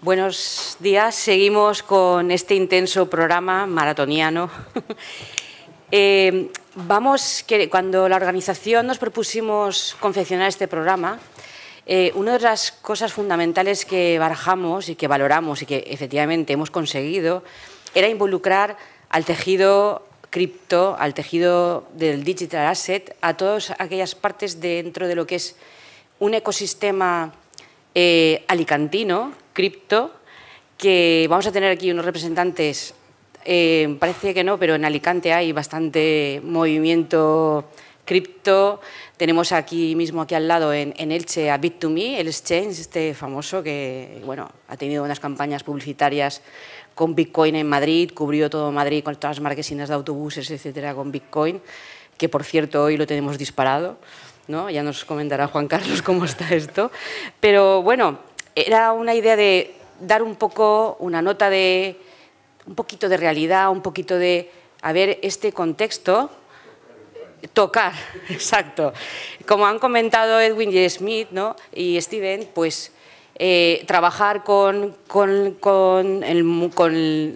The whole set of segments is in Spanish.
Buenos días. Seguimos con este intenso programa maratoniano. Cuando la organización nos propusimos confeccionar este programa, una de las cosas fundamentales que barajamos y que valoramos y que efectivamente hemos conseguido era involucrar al tejido cripto, al tejido del digital asset, a todas aquellas partes dentro de lo que es un ecosistema alicantino, cripto, que vamos a tener aquí unos representantes, parece que no, pero en Alicante hay bastante movimiento cripto. Tenemos aquí mismo, aquí al lado, en Elche, a Bit2Me, el exchange este famoso que, bueno, ha tenido unas campañas publicitarias con Bitcoin en Madrid, cubrió todo Madrid con todas las marquesinas de autobuses, etcétera, con Bitcoin, que por cierto hoy lo tenemos disparado, ¿no? Ya nos comentará Juan Carlos cómo está esto. Pero bueno, era una idea de dar un poco una nota de un poquito de realidad, un poquito de, a ver, este contexto, tocar, exacto. Como han comentado Edwin y Smith, ¿no? Y Steven, pues trabajar con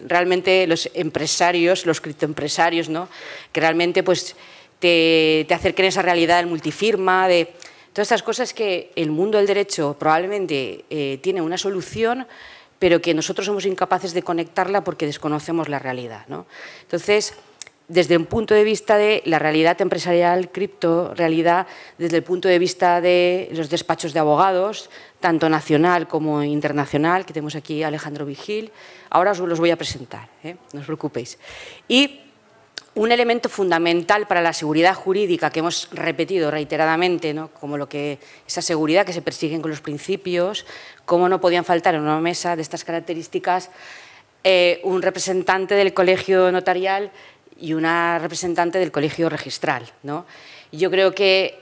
realmente los empresarios, los criptoempresarios, ¿no? Que realmente pues te acerquen a esa realidad del multifirma, de todas estas cosas que el mundo del derecho probablemente tiene una solución, pero que nosotros somos incapaces de conectarla porque desconocemos la realidad, ¿no? Entonces, desde un punto de vista de la realidad empresarial cripto, realidad desde el punto de vista de los despachos de abogados, tanto nacional como internacional, que tenemos aquí a Alejandro Vigil. Ahora os los voy a presentar, no os preocupéis. Y un elemento fundamental para la seguridad jurídica que hemos repetido reiteradamente, ¿no? Como esa seguridad que se persiguen con los principios, cómo no podían faltar en una mesa de estas características un representante del colegio notarial y una representante del colegio registral, ¿no? Yo creo que,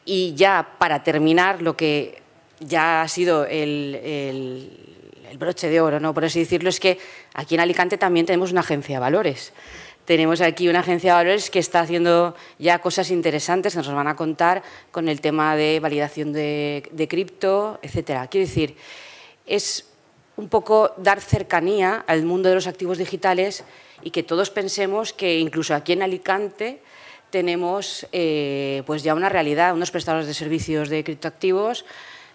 y ya para terminar, lo que ya ha sido el broche de oro, ¿no? Por así decirlo, es que aquí en Alicante también tenemos una agencia de valores. Tenemos aquí una agencia de valores que está haciendo ya cosas interesantes que nos van a contar con el tema de validación de cripto, etcétera. Quiero decir, es un poco dar cercanía al mundo de los activos digitales y que todos pensemos que incluso aquí en Alicante tenemos pues ya una realidad, unos prestadores de servicios de criptoactivos,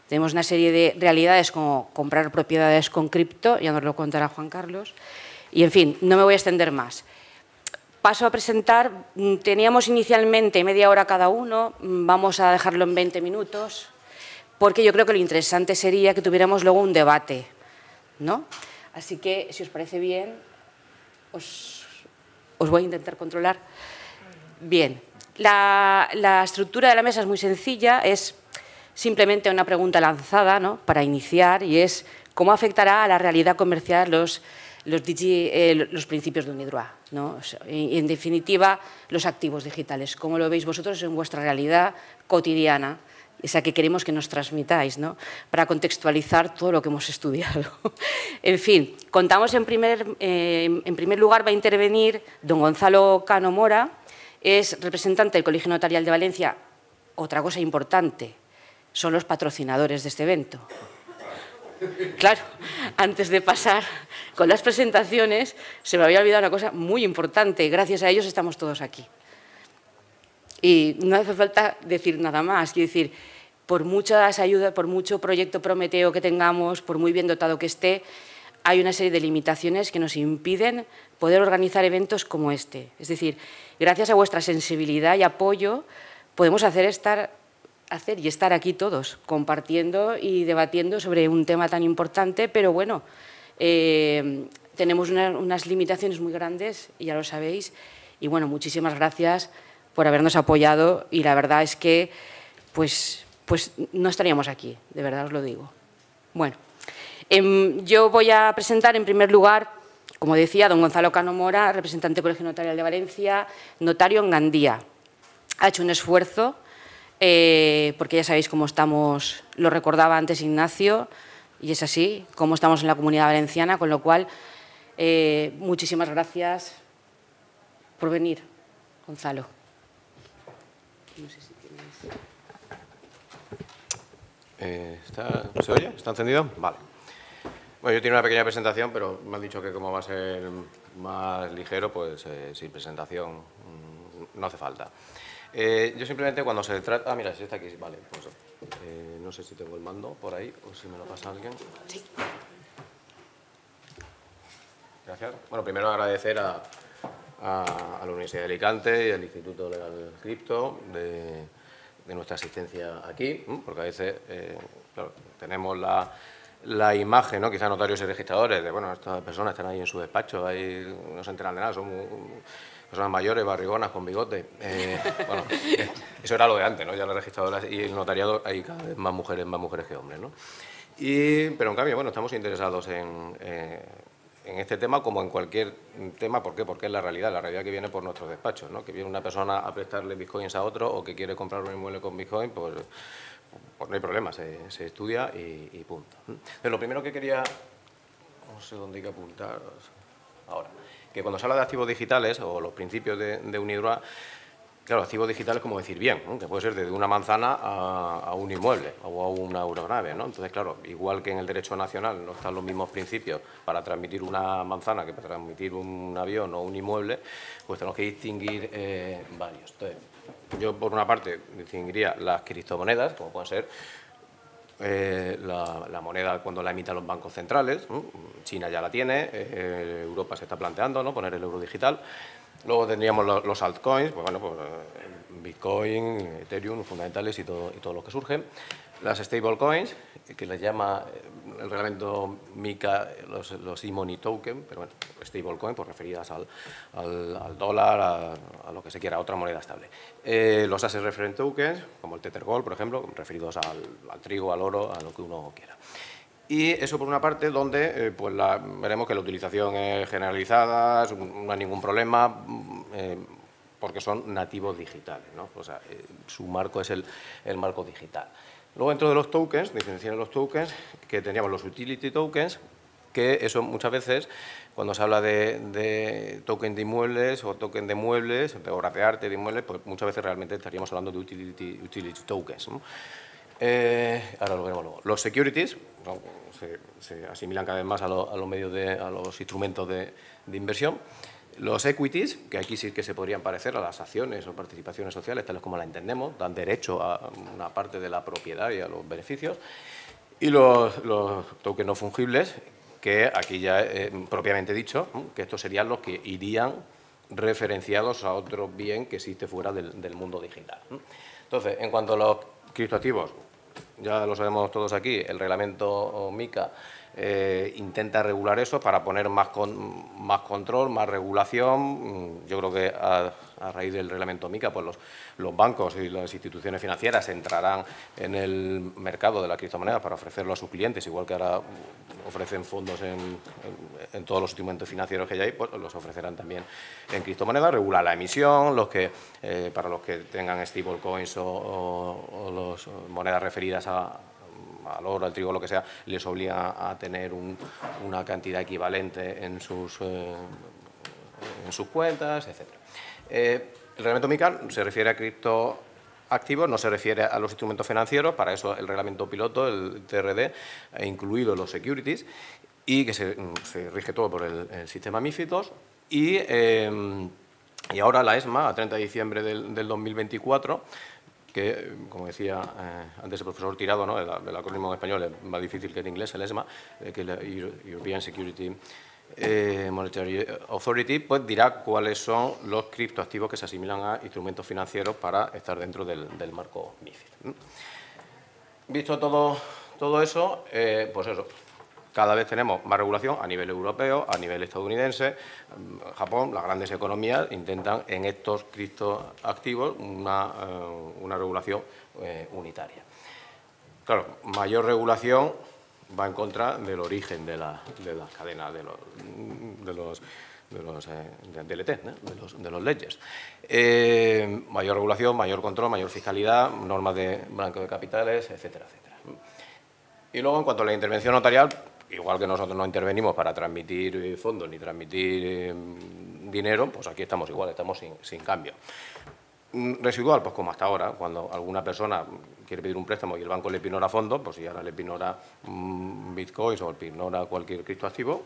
tenemos una serie de realidades como comprar propiedades con cripto, ya nos lo contará Juan Carlos, y en fin, no me voy a extender más. Paso a presentar, teníamos inicialmente media hora cada uno, vamos a dejarlo en 20 minutos, porque yo creo que lo interesante sería que tuviéramos luego un debate, ¿no? Así que, si os parece bien, os voy a intentar controlar. Bien, la estructura de la mesa es muy sencilla, es simplemente una pregunta lanzada, ¿no? Para iniciar, y es ¿cómo afectará a la realidad comercial los principios de UNIDROIT, ¿no? Y en definitiva, los activos digitales. ¿Cómo lo veis vosotros en vuestra realidad cotidiana? Esa que queremos que nos transmitáis, ¿no? Para contextualizar todo lo que hemos estudiado. En fin, contamos en primer lugar va a intervenir don Gonzalo Cano Mora, es representante del Colegio Notarial de Valencia. Otra cosa importante, son los patrocinadores de este evento. Claro, antes de pasar con las presentaciones, se me había olvidado una cosa muy importante. Gracias a ellos estamos todos aquí. Y no hace falta decir nada más. Quiero decir, por muchas ayudas, por mucho proyecto Prometeo que tengamos, por muy bien dotado que esté, hay una serie de limitaciones que nos impiden poder organizar eventos como este. Es decir, gracias a vuestra sensibilidad y apoyo, podemos hacer y estar aquí todos, compartiendo y debatiendo sobre un tema tan importante, pero bueno, tenemos unas limitaciones muy grandes, y ya lo sabéis, y bueno, muchísimas gracias por habernos apoyado, y la verdad es que pues no estaríamos aquí, de verdad os lo digo. Bueno, yo voy a presentar en primer lugar, como decía, don Gonzalo Cano Mora, representante del Colegio Notarial de Valencia, notario en Gandía. Ha hecho un esfuerzo, porque ya sabéis cómo estamos, lo recordaba antes Ignacio, y es así, cómo estamos en la Comunidad Valenciana, con lo cual, muchísimas gracias por venir, Gonzalo. No sé si tienes... ¿Se oye? ¿Está encendido? Vale. Bueno, yo tengo una pequeña presentación, pero me han dicho que como va a ser más ligero, pues sin presentación no hace falta. Yo simplemente cuando se trata... Ah, mira, si está aquí, vale. Pues, no sé si tengo el mando por ahí o si me lo pasa alguien. Sí. Gracias. Bueno, primero agradecer a la Universidad de Alicante y al Instituto Legal Cripto de nuestra asistencia aquí, porque a veces claro, tenemos la imagen, ¿no? Quizá notarios y registradores, de bueno, estas personas están ahí en su despacho, ahí no se enteran de nada, son personas mayores, barrigonas, con bigote. Bueno, eso era lo de antes, ¿no? Ya las registradoras y el notariado hay cada vez más mujeres que hombres, ¿no? Pero en cambio, bueno, estamos interesados en este tema como en cualquier tema. ¿Por qué? Porque es la realidad que viene por nuestros despachos, ¿no? Que viene una persona a prestarle bitcoins a otro o que quiere comprar un inmueble con bitcoin, pues no hay problema, se estudia y punto. Pero lo primero que quería, no sé dónde hay que apuntar ahora, que cuando se habla de activos digitales o los principios de Unidroit, claro, activos digitales es como decir bien, ¿no? Que puede ser desde una manzana a un inmueble o a una aeronave, ¿no? Entonces, claro, igual que en el derecho nacional no están los mismos principios para transmitir una manzana que para transmitir un avión o un inmueble, pues tenemos que distinguir varios. Entonces, yo por una parte distinguiría las criptomonedas, como pueden ser la moneda cuando la emitan los bancos centrales, ¿no? China ya la tiene, Europa se está planteando, ¿no? Poner el euro digital. Luego tendríamos los altcoins, pues bueno, pues Bitcoin, Ethereum, los fundamentales y todo lo que surge. Las stablecoins, que les llama el reglamento MiCA los e-money token, pero bueno, stablecoin, pues referidas al dólar, a lo que se quiera, a otra moneda estable. Los asset reference tokens, como el Tether Gold, por ejemplo, referidos al trigo, al oro, a lo que uno quiera. Y eso por una parte donde pues veremos que la utilización es generalizada, no hay ningún problema, porque son nativos digitales, ¿no? O sea, su marco es el marco digital. Luego dentro de los tokens, diferenciar los tokens, que teníamos los utility tokens, que eso muchas veces, cuando se habla de token de inmuebles o token de muebles, de obras de arte, de inmuebles, pues muchas veces realmente estaríamos hablando de utility tokens, ¿no? Ahora lo veremos luego. Los securities, ¿no? se asimilan cada vez más a los instrumentos de inversión. Los equities, que aquí sí que se podrían parecer a las acciones o participaciones sociales, tales como la entendemos, dan derecho a una parte de la propiedad y a los beneficios. Y los tokens no fungibles, que aquí ya propiamente dicho, que estos serían los que irían referenciados a otro bien que existe fuera del mundo digital. Entonces, en cuanto a los criptoactivos, ya lo sabemos todos aquí, el reglamento MiCA intenta regular eso para poner más control, más regulación. Yo creo que a raíz del reglamento MiCA, pues los bancos y las instituciones financieras entrarán en el mercado de las criptomonedas para ofrecerlo a sus clientes, igual que ahora ofrecen fondos en todos los instrumentos financieros que ya hay, pues los ofrecerán también en criptomonedas. Regular la emisión, para los que tengan stablecoins o monedas referidas al oro, al trigo, lo que sea, les obliga a tener una cantidad equivalente en sus cuentas, etc. El reglamento MiCA se refiere a criptoactivos, no se refiere a los instrumentos financieros. Para eso el reglamento piloto, el TRD, ha incluido los securities y que se rige todo por el sistema MiFID II. Y ahora la ESMA, a 30 de diciembre del 2024, que, como decía antes el profesor Tirado, ¿no? el acrónimo en español es más difícil que en inglés, el ESMA, que es la European Security Monetary Authority, pues dirá cuáles son los criptoactivos que se asimilan a instrumentos financieros para estar dentro del marco MiFID. Visto todo eso, pues eso. Cada vez tenemos más regulación a nivel europeo, a nivel estadounidense. Japón, las grandes economías, intentan en estos criptoactivos una regulación unitaria. Claro, mayor regulación va en contra del origen de las cadenas, de los DLT, de los ledgers. Mayor regulación, mayor control, mayor fiscalidad, normas de blanqueo de capitales, etcétera, etcétera. Y luego, en cuanto a la intervención notarial, igual que nosotros no intervenimos para transmitir fondos ni transmitir dinero, pues aquí estamos igual, estamos sin cambio. Residual, pues como hasta ahora, cuando alguna persona quiere pedir un préstamo y el banco le ignora fondos, pues si ahora le ignora bitcoins o le ignora cualquier criptoactivo,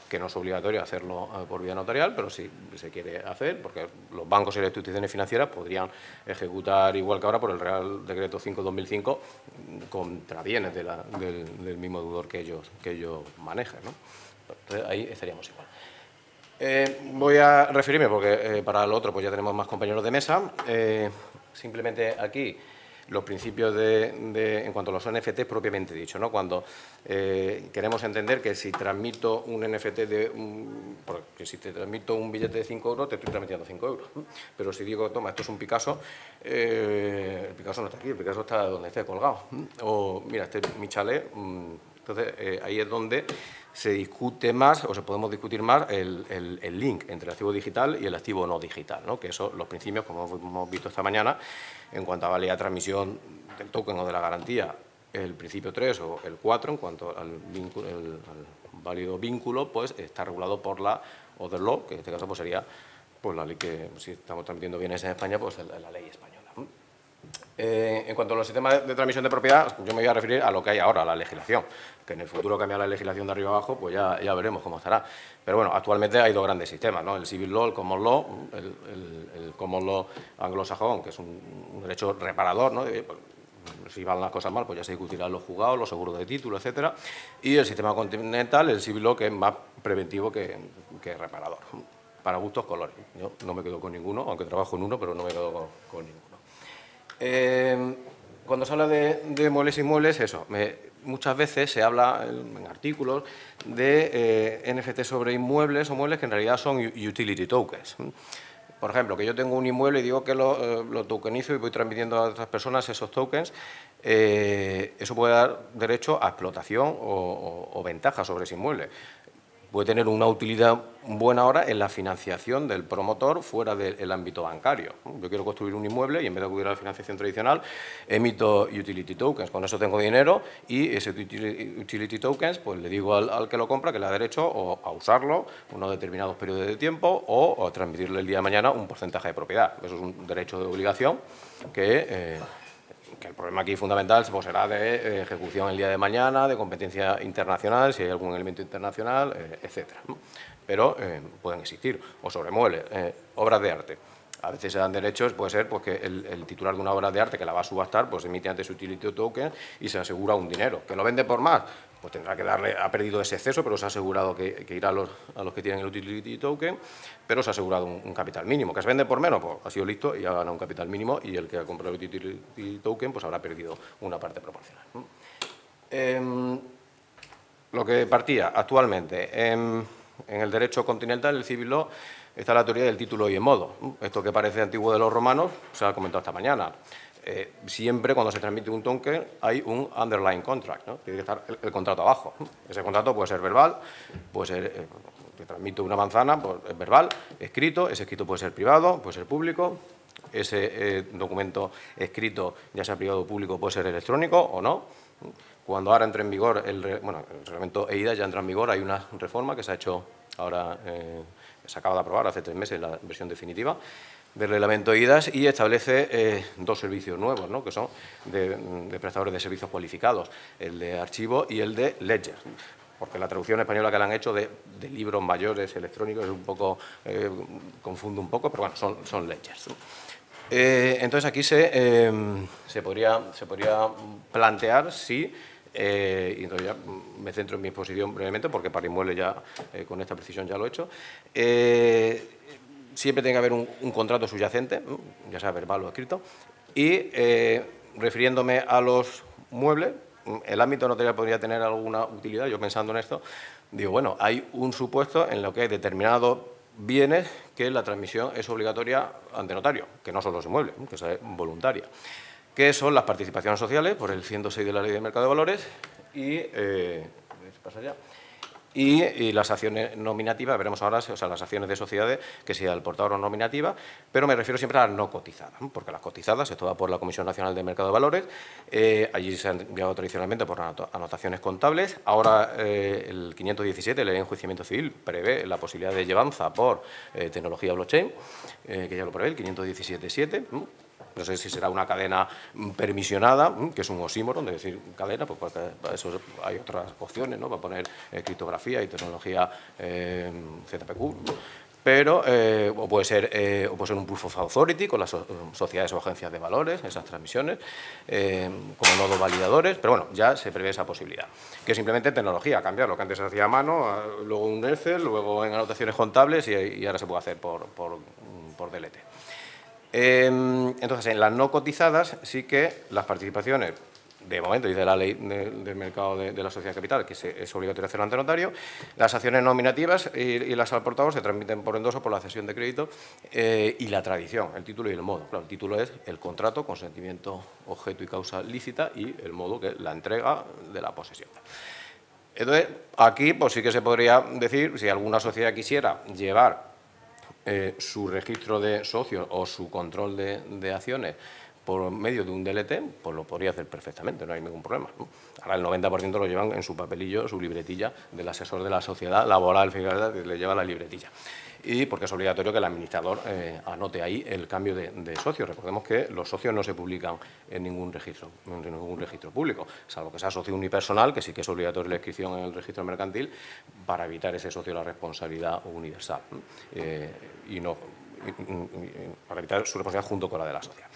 que no es obligatorio hacerlo por vía notarial, pero si se quiere hacer, porque los bancos y las instituciones financieras podrían ejecutar, igual que ahora, por el Real Decreto 5/2005, contra bienes del mismo deudor que ellos manejan, ¿no? Entonces, ahí estaríamos igual. Voy a referirme, porque para lo otro pues ya tenemos más compañeros de mesa. Simplemente aquí los principios en cuanto a los NFTs propiamente dicho, ¿no? Cuando queremos entender que si transmito un NFT porque si te transmito un billete de 5 euros, te estoy transmitiendo 5 euros. Pero si digo, toma, esto es un Picasso, el Picasso no está aquí, el Picasso está donde esté colgado. O, mira, este es mi chalet. Entonces, ahí es donde se discute más, o se podemos discutir más, el link entre el activo digital y el activo no digital, ¿no? Que son los principios, como hemos visto esta mañana, en cuanto a validad de transmisión del token o de la garantía, el principio 3 o el 4, en cuanto al válido vínculo, pues está regulado por la Other Law, que en este caso pues sería pues, la ley que, si estamos transmitiendo bienes en España, pues la ley española. En cuanto a los sistemas de transmisión de propiedad, yo me voy a referir a lo que hay ahora, a la legislación, que en el futuro cambia la legislación de arriba abajo, pues ya veremos cómo estará. Pero bueno, actualmente hay dos grandes sistemas, ¿no? El Civil Law, el Common Law, el Common Law anglosajón, que es un derecho reparador, ¿no? Si van las cosas mal, pues ya se discutirán los juzgados, los seguros de título, etcétera. Y el sistema continental, el Civil Law, que es más preventivo que reparador. Para gustos, colores. Yo no me quedo con ninguno, aunque trabajo en uno, pero no me quedo con ninguno. Cuando se habla de muebles e inmuebles, eso, muchas veces se habla en artículos de NFT sobre inmuebles o muebles que en realidad son utility tokens. Por ejemplo, que yo tengo un inmueble y digo que lo tokenizo y voy transmitiendo a otras personas esos tokens, eso puede dar derecho a explotación o ventaja sobre ese inmueble. Puede tener una utilidad buena ahora en la financiación del promotor fuera del ámbito bancario. Yo quiero construir un inmueble y en vez de acudir a la financiación tradicional, emito utility tokens. Con eso tengo dinero y ese utility tokens, pues le digo al que lo compra que le da derecho a usarlo unos determinados periodos de tiempo o a transmitirle el día de mañana un porcentaje de propiedad. Eso es un derecho de obligación que el problema aquí fundamental pues, será de ejecución el día de mañana, de competencia internacional, si hay algún elemento internacional, etcétera. Pero pueden existir, o sobre muebles, obras de arte. A veces se dan derechos, puede ser pues, que el titular de una obra de arte que la va a subastar, pues emite antes su utility token y se asegura un dinero. ¿Que lo vende por más? Pues tendrá que darle, ha perdido ese exceso, pero se ha asegurado que irá a los que tienen el utility token, pero se ha asegurado un capital mínimo. ¿Que se vende por menos? Pues ha sido listo y ha ganado un capital mínimo y el que ha comprado el utility token pues habrá perdido una parte proporcional. Lo que partía actualmente en el derecho continental, el civil law, está la teoría del título y en modo. Esto que parece antiguo de los romanos, se ha comentado esta mañana. Siempre cuando se transmite un token hay un underlying contract, ¿no? Tiene que estar el contrato abajo. Ese contrato puede ser verbal, puede ser, te transmito una manzana, pues es verbal, escrito, ese escrito puede ser privado, puede ser público, ese documento escrito, ya sea privado o público, puede ser electrónico o no. Cuando ahora entre en vigor, el reglamento EIDAS ya entra en vigor, hay una reforma que se ha hecho ahora, se acaba de aprobar hace 3 meses la versión definitiva del reglamento EIDAS y establece 2 servicios nuevos, ¿no? Que son de prestadores de servicios cualificados, el de archivo y el de ledger, porque la traducción española que le han hecho de libros mayores electrónicos es un poco, confunde un poco, pero bueno, son ledgers. Entonces aquí se podría plantear si, y entonces ya me centro en mi exposición brevemente, porque para inmuebles ya con esta precisión ya lo he hecho, siempre tiene que haber un contrato subyacente, ya sea verbal o escrito, y refiriéndome a los muebles, el ámbito notarial podría tener alguna utilidad. Yo pensando en esto, digo, bueno, hay un supuesto en lo que hay determinados bienes que la transmisión es obligatoria ante notario, que no son los inmuebles, que es voluntaria, que son las participaciones sociales, por el 106 de la Ley de Mercado de Valores, y, pasa ya, Y las acciones nominativas, veremos ahora, o sea, las acciones de sociedades, que sea el portador o nominativa, pero me refiero siempre a las no cotizadas, porque las cotizadas, esto va por la Comisión Nacional de Mercado de Valores, allí se han enviado tradicionalmente por anotaciones contables, ahora el 517, la Ley de Enjuiciamiento Civil, prevé la posibilidad de llevanza por tecnología blockchain, que ya lo prevé, el 517.7, no sé si será una cadena permisionada, que es un oxímoron de decir cadena, pues para eso hay otras opciones, ¿no? Para poner criptografía y tecnología ZPQ, pero o puede ser un proof of authority con las sociedades o agencias de valores, esas transmisiones, como nodos validadores, pero bueno, ya se prevé esa posibilidad, que es simplemente tecnología, cambiar lo que antes se hacía a mano, luego un Excel, luego en anotaciones contables y ahora se puede hacer por DLT. Entonces, en las no cotizadas sí que las participaciones, de momento, dice la ley del mercado de la sociedad de capital, que es obligatorio hacerlo ante notario, las acciones nominativas y las al portador se transmiten por endoso por la cesión de crédito y la tradición, el título y el modo. Claro, el título es el contrato, consentimiento, objeto y causa lícita, y el modo, que es la entrega de la posesión. Entonces, aquí pues sí que se podría decir, si alguna sociedad quisiera llevar su registro de socios o su control de acciones por medio de un DLT, pues lo podría hacer perfectamente, no hay ningún problema, ¿no? Ahora el 90% lo llevan en su papelillo, su libretilla del asesor de la sociedad laboral, fíjate, que le lleva la libretilla. Y porque es obligatorio que el administrador anote ahí el cambio de socios. Recordemos que los socios no se publican en ningún registro público, salvo que sea socio unipersonal, que sí que es obligatorio la inscripción en el registro mercantil para evitar ese socio la responsabilidad universal para evitar su responsabilidad junto con la de la sociedad.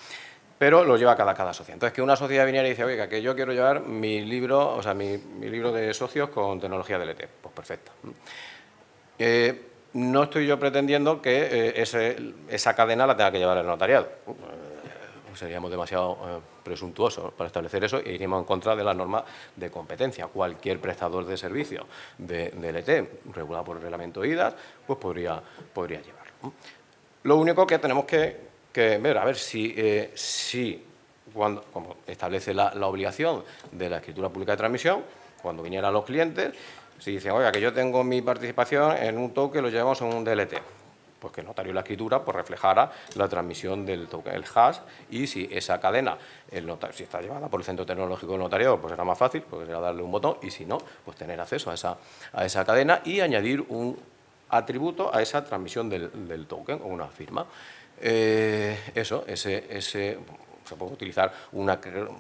Pero lo lleva cada sociedad. Entonces, que una sociedad viniera y dice, oiga, que yo quiero llevar mi libro, mi libro de socios con tecnología DLT, pues perfecto. No estoy yo pretendiendo que esa cadena la tenga que llevar el notariado. Seríamos demasiado presuntuosos para establecer eso e iríamos en contra de las normas de competencia. Cualquier prestador de servicio de DLT, regulado por el reglamento IDAS, pues podría llevarlo. Lo único que tenemos que ver, a ver si como establece la obligación de la escritura pública de transmisión, cuando vinieran los clientes, si dicen, oiga, que yo tengo mi participación en un token, lo llevamos en un DLT, pues que el notario de la escritura pues reflejara la transmisión del token, el hash, y si esa cadena, si está llevada por el centro tecnológico del notariado, pues será más fácil, porque será darle un botón, y si no, pues tener acceso a esa cadena y añadir un atributo a esa transmisión del token o una firma. Se puede utilizar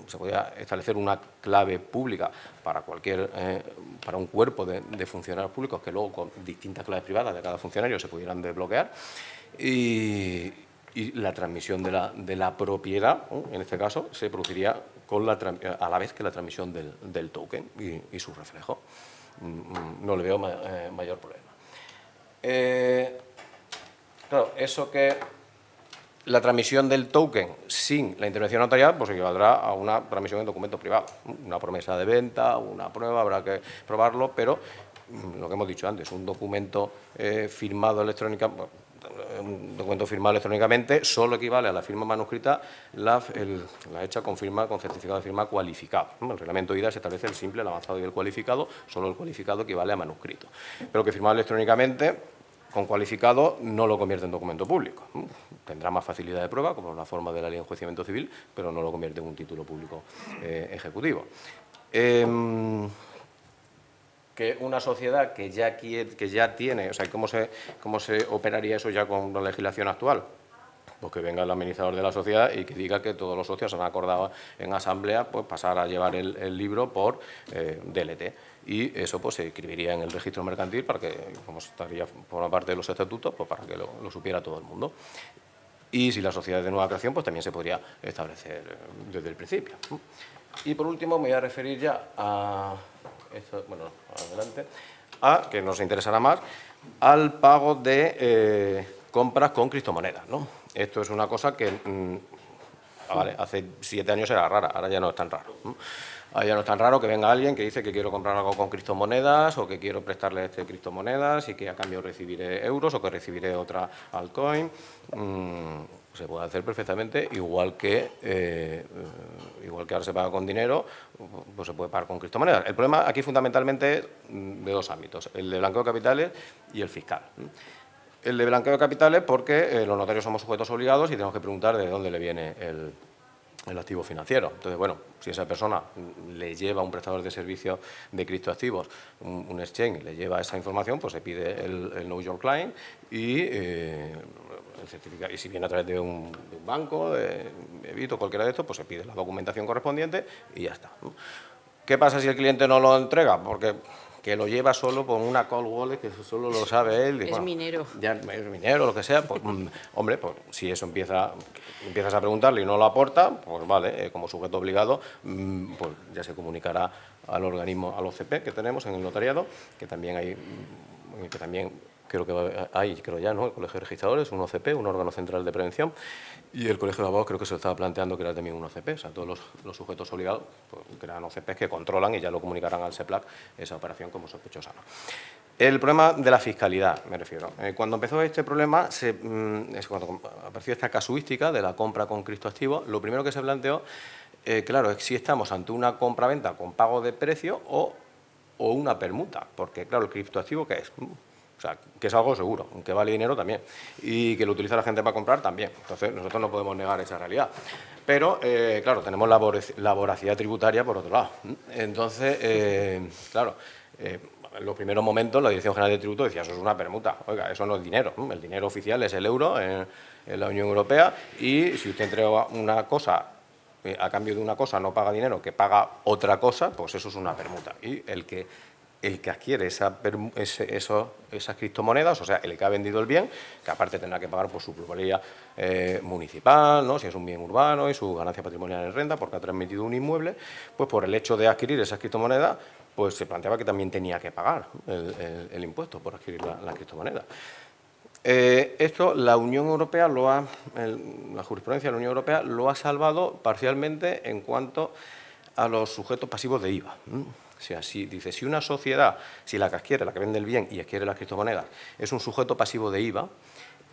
se puede establecer una clave pública para para un cuerpo de funcionarios públicos que luego con distintas claves privadas de cada funcionario se pudieran desbloquear y la transmisión de la propiedad, en este caso, se produciría a la vez que la transmisión del token y su reflejo. No le veo mayor problema. Claro, eso que la transmisión del token sin la intervención notarial pues equivaldrá a una transmisión en documento privado, una promesa de venta, una prueba, habrá que probarlo, pero lo que hemos dicho antes, un documento firmado electrónicamente, solo equivale a la firma manuscrita la hecha con certificado de firma cualificado. En el reglamento IDA se establece el simple, el avanzado y el cualificado, solo el cualificado equivale a manuscrito, pero que firmado electrónicamente con cualificado no lo convierte en documento público. Tendrá más facilidad de prueba, como la forma de la ley de enjuiciamiento civil, pero no lo convierte en un título público ejecutivo. Que una sociedad que ya tiene, o sea, ¿cómo se operaría eso ya con la legislación actual? Pues que venga el administrador de la sociedad y que diga que todos los socios han acordado en asamblea pues pasar a llevar el libro por DLT. Y eso pues se inscribiría en el registro mercantil para que, como estaría por una parte de los estatutos, pues para que lo supiera todo el mundo. Y si la sociedad es de nueva creación, pues también se podría establecer desde el principio. Y por último me voy a referir ya a que nos interesará más, al pago de compras con criptomonedas, ¿no? Esto es una cosa que hace 7 años era rara, ahora ya no es tan raro, ¿no? Ahora ya no es tan raro que venga alguien que dice que quiero comprar algo con criptomonedas o que quiero prestarle criptomonedas y que a cambio recibiré euros o que recibiré otra altcoin. Se puede hacer perfectamente, igual que ahora se paga con dinero, pues se puede pagar con criptomonedas. El problema aquí fundamentalmente es de dos ámbitos, el de blanqueo de capitales y el fiscal. El de blanqueo de capitales porque los notarios somos sujetos obligados y tenemos que preguntar de dónde le viene el activo financiero. Entonces, bueno, si esa persona le lleva a un prestador de servicios de criptoactivos, un exchange, le lleva esa información, pues se pide el Know Your Client y el certificado. Y si viene a través de un banco, de Bit o cualquiera de estos, pues se pide la documentación correspondiente y ya está. ¿Qué pasa si el cliente no lo entrega? Porque que lo lleva solo con una cold wallet, que eso solo lo sabe él. Y, es minero. Ya es minero, lo que sea, pues, hombre, pues si eso empiezas a preguntarle y no lo aporta, pues vale, como sujeto obligado, pues ya se comunicará al organismo, al OCP que tenemos en el notariado, que también creo ya, ¿no? El Colegio de Registradores, un OCP, un órgano central de prevención, y el Colegio de Abogados creo que se lo estaba planteando que era también un OCP, o sea, todos los sujetos obligados pues, crean OCPs que controlan y ya lo comunicarán al SEPLAC esa operación como sospechosa, ¿no? El problema de la fiscalidad, me refiero. Cuando empezó este problema, cuando apareció esta casuística de la compra con criptoactivos, lo primero que se planteó, claro, es si estamos ante una compra-venta con pago de precio o una permuta, porque, claro, el criptoactivo, ¿qué es? O sea, que es algo seguro, que vale dinero también, y que lo utiliza la gente para comprar también. Entonces, nosotros no podemos negar esa realidad. Pero, claro, tenemos la voracidad tributaria por otro lado. Entonces, claro, en los primeros momentos la Dirección General de Tributo decía, eso es una permuta. Oiga, eso no es dinero. El dinero oficial es el euro en la Unión Europea y si usted entrega una cosa a cambio de una cosa no paga dinero, que paga otra cosa, pues eso es una permuta. Y el que adquiere esas criptomonedas, o sea, el que ha vendido el bien, que aparte tendrá que pagar por su plusvalía municipal, ¿no? Si es un bien urbano y su ganancia patrimonial en renta, porque ha transmitido un inmueble, pues por el hecho de adquirir esas criptomonedas, pues se planteaba que también tenía que pagar el impuesto por adquirir la criptomoneda. Esto la Unión Europea la jurisprudencia de la Unión Europea lo ha salvado parcialmente en cuanto a los sujetos pasivos de IVA. O sea, si una sociedad, si la que adquiere, la que vende el bien y adquiere las criptomonedas, es un sujeto pasivo de IVA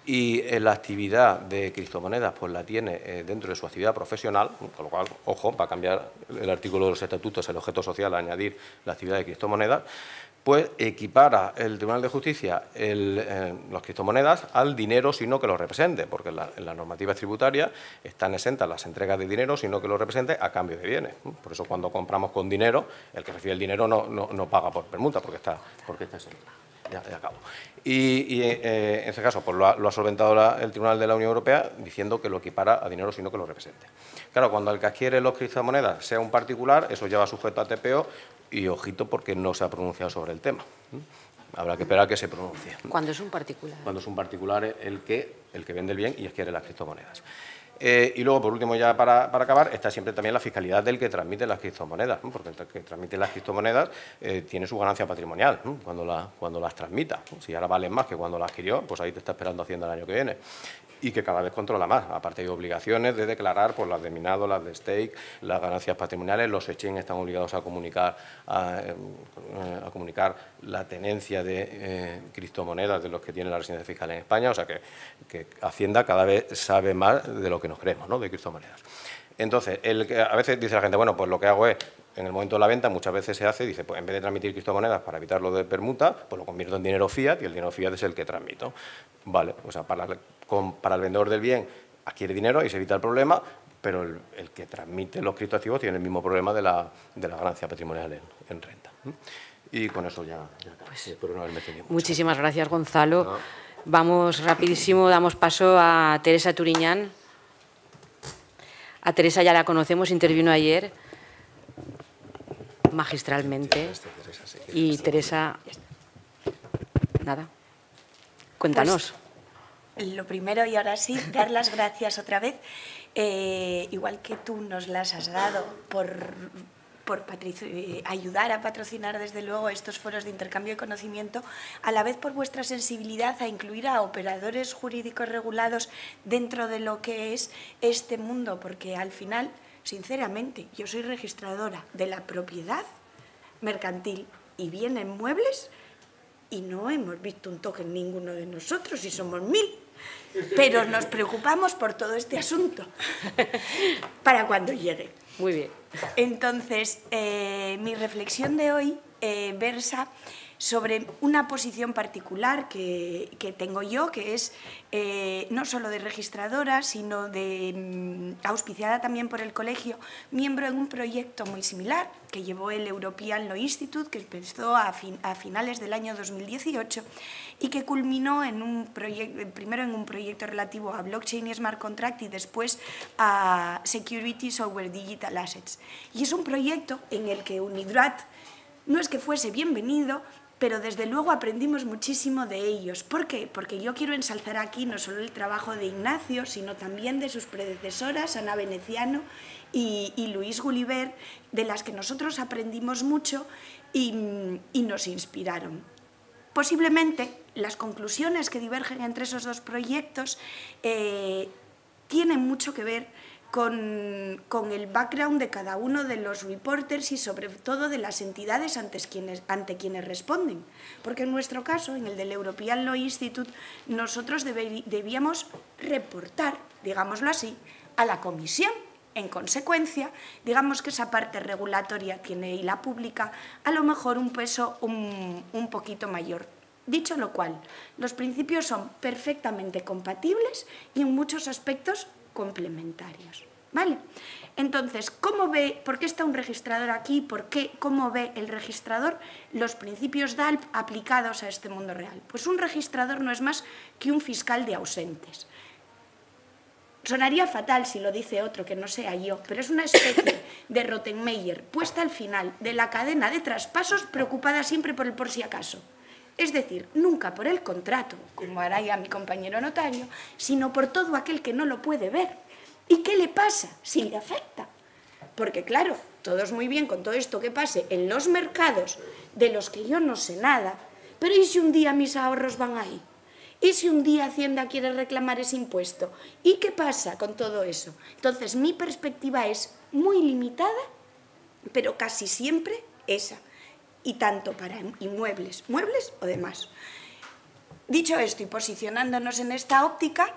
y la actividad de criptomonedas pues la tiene dentro de su actividad profesional, con lo cual, ojo, va a cambiar el artículo de los estatutos, el objeto social, a añadir la actividad de criptomonedas, pues equipara el Tribunal de Justicia las criptomonedas al dinero sino que lo represente, porque en las normativas tributarias están exentas las entregas de dinero sino que lo represente a cambio de bienes. Por eso cuando compramos con dinero, el que recibe el dinero no paga por permuta, porque está exento. Ya acabo. Y en este caso pues lo ha solventado el Tribunal de la Unión Europea diciendo que lo equipara a dinero sino que lo represente. Claro, cuando el que adquiere los criptomonedas sea un particular, eso ya va sujeto a TPO y ojito porque no se ha pronunciado sobre el tema. Habrá que esperar a que se pronuncie. ¿Cuándo es un particular? Cuando es un particular el que vende el bien y adquiere las criptomonedas. Y luego, por último, ya para acabar, está siempre también la fiscalidad del que transmite las criptomonedas, ¿no? Porque el que transmite las criptomonedas tiene su ganancia patrimonial, ¿no? cuando las transmita. Si ahora valen más que cuando las adquirió, pues ahí te está esperando Hacienda el año que viene. Y que cada vez controla más. Aparte hay obligaciones de declarar por las de minado, las de stake, las ganancias patrimoniales. Los exchanges están obligados a comunicar la tenencia de criptomonedas de los que tiene la residencia fiscal en España. O sea que Hacienda cada vez sabe más de lo que nos creemos, ¿no? De criptomonedas. Entonces, a veces dice la gente, bueno, pues lo que hago es, en el momento de la venta, muchas veces se hace, dice, pues en vez de transmitir criptomonedas para evitarlo de permuta, pues lo convierto en dinero fiat y el dinero fiat es el que transmito. Vale, o sea, para el vendedor del bien adquiere dinero y se evita el problema, pero el que transmite los criptoactivos tiene el mismo problema de la ganancia patrimonial en renta. Y con eso ya pues, espero no haberme tenido mucho. Muchísimas gracias, Gonzalo. No. Vamos rapidísimo, damos paso a Teresa Turiñán. A Teresa ya la conocemos, intervino ayer magistralmente. Y Teresa, nada, cuéntanos. Pues, lo primero, y ahora sí, dar las gracias otra vez, igual que tú nos las has dado por ayudar a patrocinar desde luego estos foros de intercambio de conocimiento, a la vez por vuestra sensibilidad a incluir a operadores jurídicos regulados dentro de lo que es este mundo, porque al final, sinceramente, yo soy registradora de la propiedad mercantil y vienen muebles y no hemos visto un token ninguno de nosotros y somos 1000. pero nos preocupamos por todo este asunto para cuando llegue. Muy bien. Entonces, mi reflexión de hoy versa sobre una posición particular que tengo yo, que es no solo de registradora, sino de auspiciada también por el colegio, miembro en un proyecto muy similar que llevó el European Law Institute, que empezó a finales del año 2018 y que culminó en primero en un proyecto relativo a blockchain y smart contract y después a securities over digital assets. Y es un proyecto en el que UNIDROIT no es que fuese bienvenido, pero desde luego aprendimos muchísimo de ellos. ¿Por qué? Porque yo quiero ensalzar aquí no solo el trabajo de Ignacio, sino también de sus predecesoras, Ana Veneciano y Luis Gulliver, de las que nosotros aprendimos mucho y nos inspiraron. Posiblemente las conclusiones que divergen entre esos dos proyectos tienen mucho que ver con el background de cada uno de los reporters y sobre todo de las entidades ante quienes responden. Porque en nuestro caso, en el del European Law Institute, nosotros debíamos reportar, digámoslo así, a la comisión. En consecuencia, digamos que esa parte regulatoria tiene y la pública a lo mejor un peso un poquito mayor. Dicho lo cual, los principios son perfectamente compatibles y en muchos aspectos complementarios, ¿vale? Entonces, ¿por qué está un registrador aquí? ¿Cómo ve el registrador los principios DALP aplicados a este mundo real? Pues un registrador no es más que un fiscal de ausentes. Sonaría fatal si lo dice otro que no sea yo, pero es una especie de Rottenmeier puesta al final de la cadena de traspasos, preocupada siempre por el por si acaso. Es decir, nunca por el contrato, como hará ya mi compañero notario, sino por todo aquel que no lo puede ver. ¿Y qué le pasa si le afecta? Porque claro, todo es muy bien con todo esto que pase en los mercados de los que yo no sé nada, pero ¿y si un día mis ahorros van ahí? ¿Y si un día Hacienda quiere reclamar ese impuesto? ¿Y qué pasa con todo eso? Entonces, mi perspectiva es muy limitada, pero casi siempre esa. Y tanto para inmuebles, muebles o demás. Dicho esto y posicionándonos en esta óptica,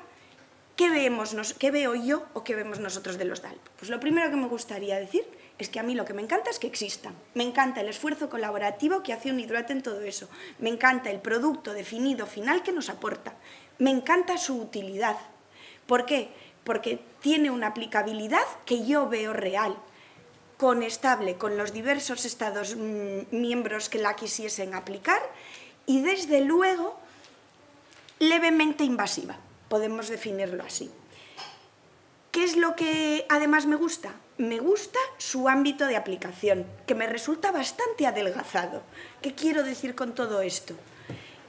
¿qué veo yo o qué vemos nosotros de los DALP? Pues lo primero que me gustaría decir es que a mí lo que me encanta es que existan. Me encanta el esfuerzo colaborativo que hace UNIDROIT en todo eso. Me encanta el producto definido final que nos aporta. Me encanta su utilidad. ¿Por qué? Porque tiene una aplicabilidad que yo veo real, conestable con los diversos Estados miembros que la quisiesen aplicar y, desde luego, levemente invasiva, podemos definirlo así. ¿Qué es lo que además me gusta? Me gusta su ámbito de aplicación, que me resulta bastante adelgazado. ¿Qué quiero decir con todo esto?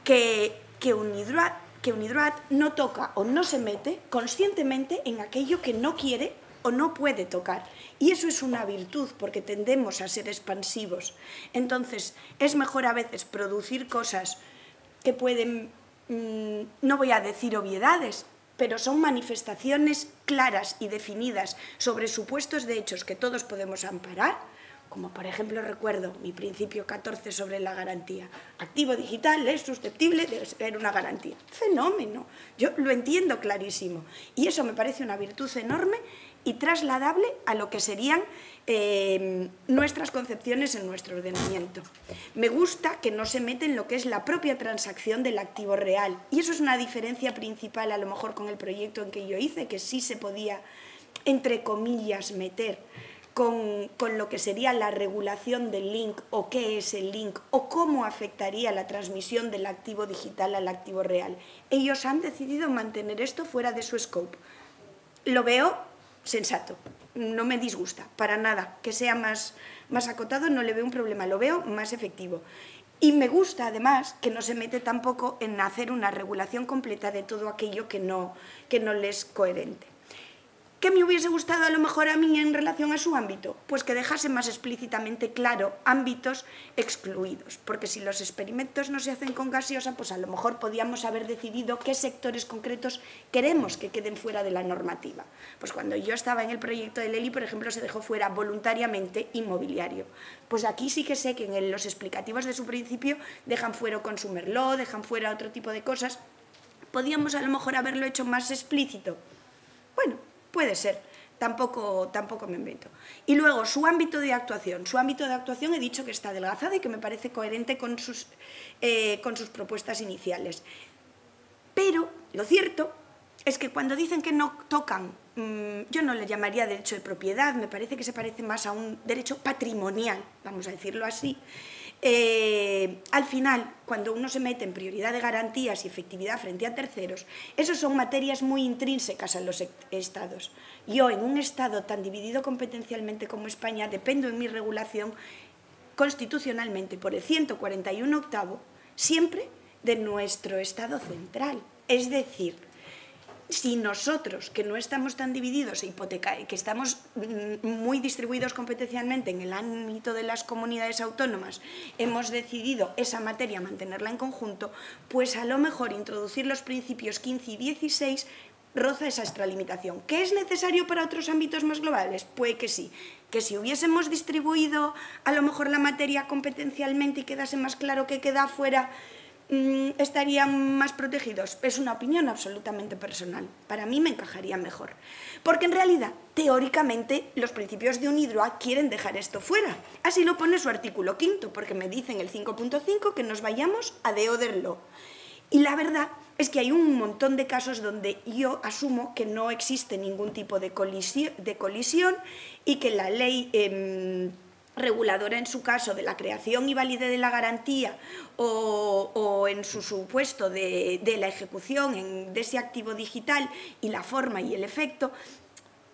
Que UNIDROIT no toca o no se mete conscientemente en aquello que no quiere o no puede tocar. Y eso es una virtud, porque tendemos a ser expansivos. Entonces, es mejor a veces producir cosas que pueden, no voy a decir obviedades, pero son manifestaciones claras y definidas sobre supuestos de hechos que todos podemos amparar, como por ejemplo recuerdo mi principio 14 sobre la garantía. Activo digital es susceptible de ser una garantía. Fenómeno, yo lo entiendo clarísimo. Y eso me parece una virtud enorme y trasladable a lo que serían nuestras concepciones en nuestro ordenamiento. Me gusta que no se mete en lo que es la propia transacción del activo real. Y eso es una diferencia principal a lo mejor con el proyecto en que yo hice, que sí se podía, entre comillas, meter con lo que sería la regulación del link o qué es el link o cómo afectaría la transmisión del activo digital al activo real. Ellos han decidido mantener esto fuera de su scope. Lo veo sensato, no me disgusta, para nada. Que sea más acotado no le veo un problema, lo veo más efectivo. Y me gusta, además, que no se mete tampoco en hacer una regulación completa de todo aquello que no le es coherente. ¿Qué me hubiese gustado a lo mejor a mí en relación a su ámbito? Pues que dejase más explícitamente claro ámbitos excluidos, porque si los experimentos no se hacen con gaseosa, pues a lo mejor podíamos haber decidido qué sectores concretos queremos que queden fuera de la normativa. Pues cuando yo estaba en el proyecto de Lely, por ejemplo, se dejó fuera voluntariamente inmobiliario. Pues aquí sí que sé que en los explicativos de su principio dejan fuera consumer law, dejan fuera otro tipo de cosas, ¿Podíamos a lo mejor haberlo hecho más explícito? Bueno, puede ser. Tampoco me invento. Y luego, su ámbito de actuación. Su ámbito de actuación he dicho que está adelgazado y que me parece coherente con sus propuestas iniciales. Pero lo cierto es que cuando dicen que no tocan, yo no le llamaría derecho de propiedad, me parece que se parece más a un derecho patrimonial, vamos a decirlo así. Al final, cuando uno se mete en prioridad de garantías y efectividad frente a terceros, eso son materias muy intrínsecas a los estados. Yo, en un estado tan dividido competencialmente como España, dependo en mi regulación constitucionalmente por el 141.8 siempre de nuestro estado central. Es decir, si nosotros, que no estamos tan divididos que estamos muy distribuidos competencialmente en el ámbito de las comunidades autónomas, hemos decidido esa materia mantenerla en conjunto, pues a lo mejor introducir los principios 15 y 16 roza esa extralimitación. ¿Qué es necesario para otros ámbitos más globales? Puede que sí. Que si hubiésemos distribuido a lo mejor la materia competencialmente y quedase más claro que queda afuera, estarían más protegidos. Es una opinión absolutamente personal. Para mí me encajaría mejor. Porque en realidad, teóricamente, los principios de UNIDROIT quieren dejar esto fuera. Así lo pone su artículo 5, porque me dicen el 5.5 que nos vayamos a the other law. Y la verdad es que hay un montón de casos donde yo asumo que no existe ningún tipo de colisión y que la ley reguladora en su caso de la creación y validez de la garantía o en su supuesto de la ejecución de ese activo digital y la forma y el efecto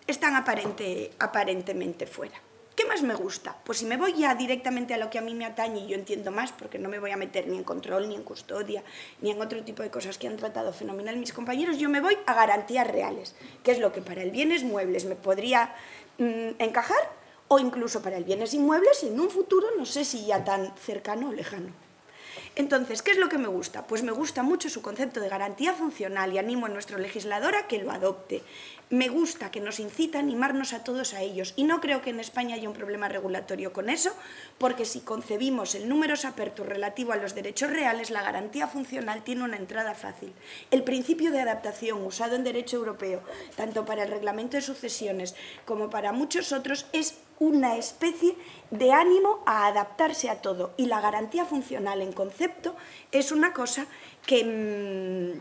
están aparentemente fuera. ¿Qué más me gusta? Pues si me voy ya directamente a lo que a mí me atañe y yo entiendo más, porque no me voy a meter ni en control, ni en custodia, ni en otro tipo de cosas que han tratado fenomenal mis compañeros, yo me voy a garantías reales, que es lo que para el bienes muebles me podría encajar, o incluso para el bienes inmuebles en un futuro, no sé si ya tan cercano o lejano. Entonces, ¿qué es lo que me gusta? Pues me gusta mucho su concepto de garantía funcional y animo a nuestro legislador a que lo adopte. Me gusta que nos incita a animarnos a todos a ellos y no creo que en España haya un problema regulatorio con eso, porque si concebimos el numerus apertus relativo a los derechos reales, la garantía funcional tiene una entrada fácil. El principio de adaptación usado en derecho europeo, tanto para el reglamento de sucesiones como para muchos otros, es una especie de ánimo a adaptarse a todo, y la garantía funcional en concepto es una cosa que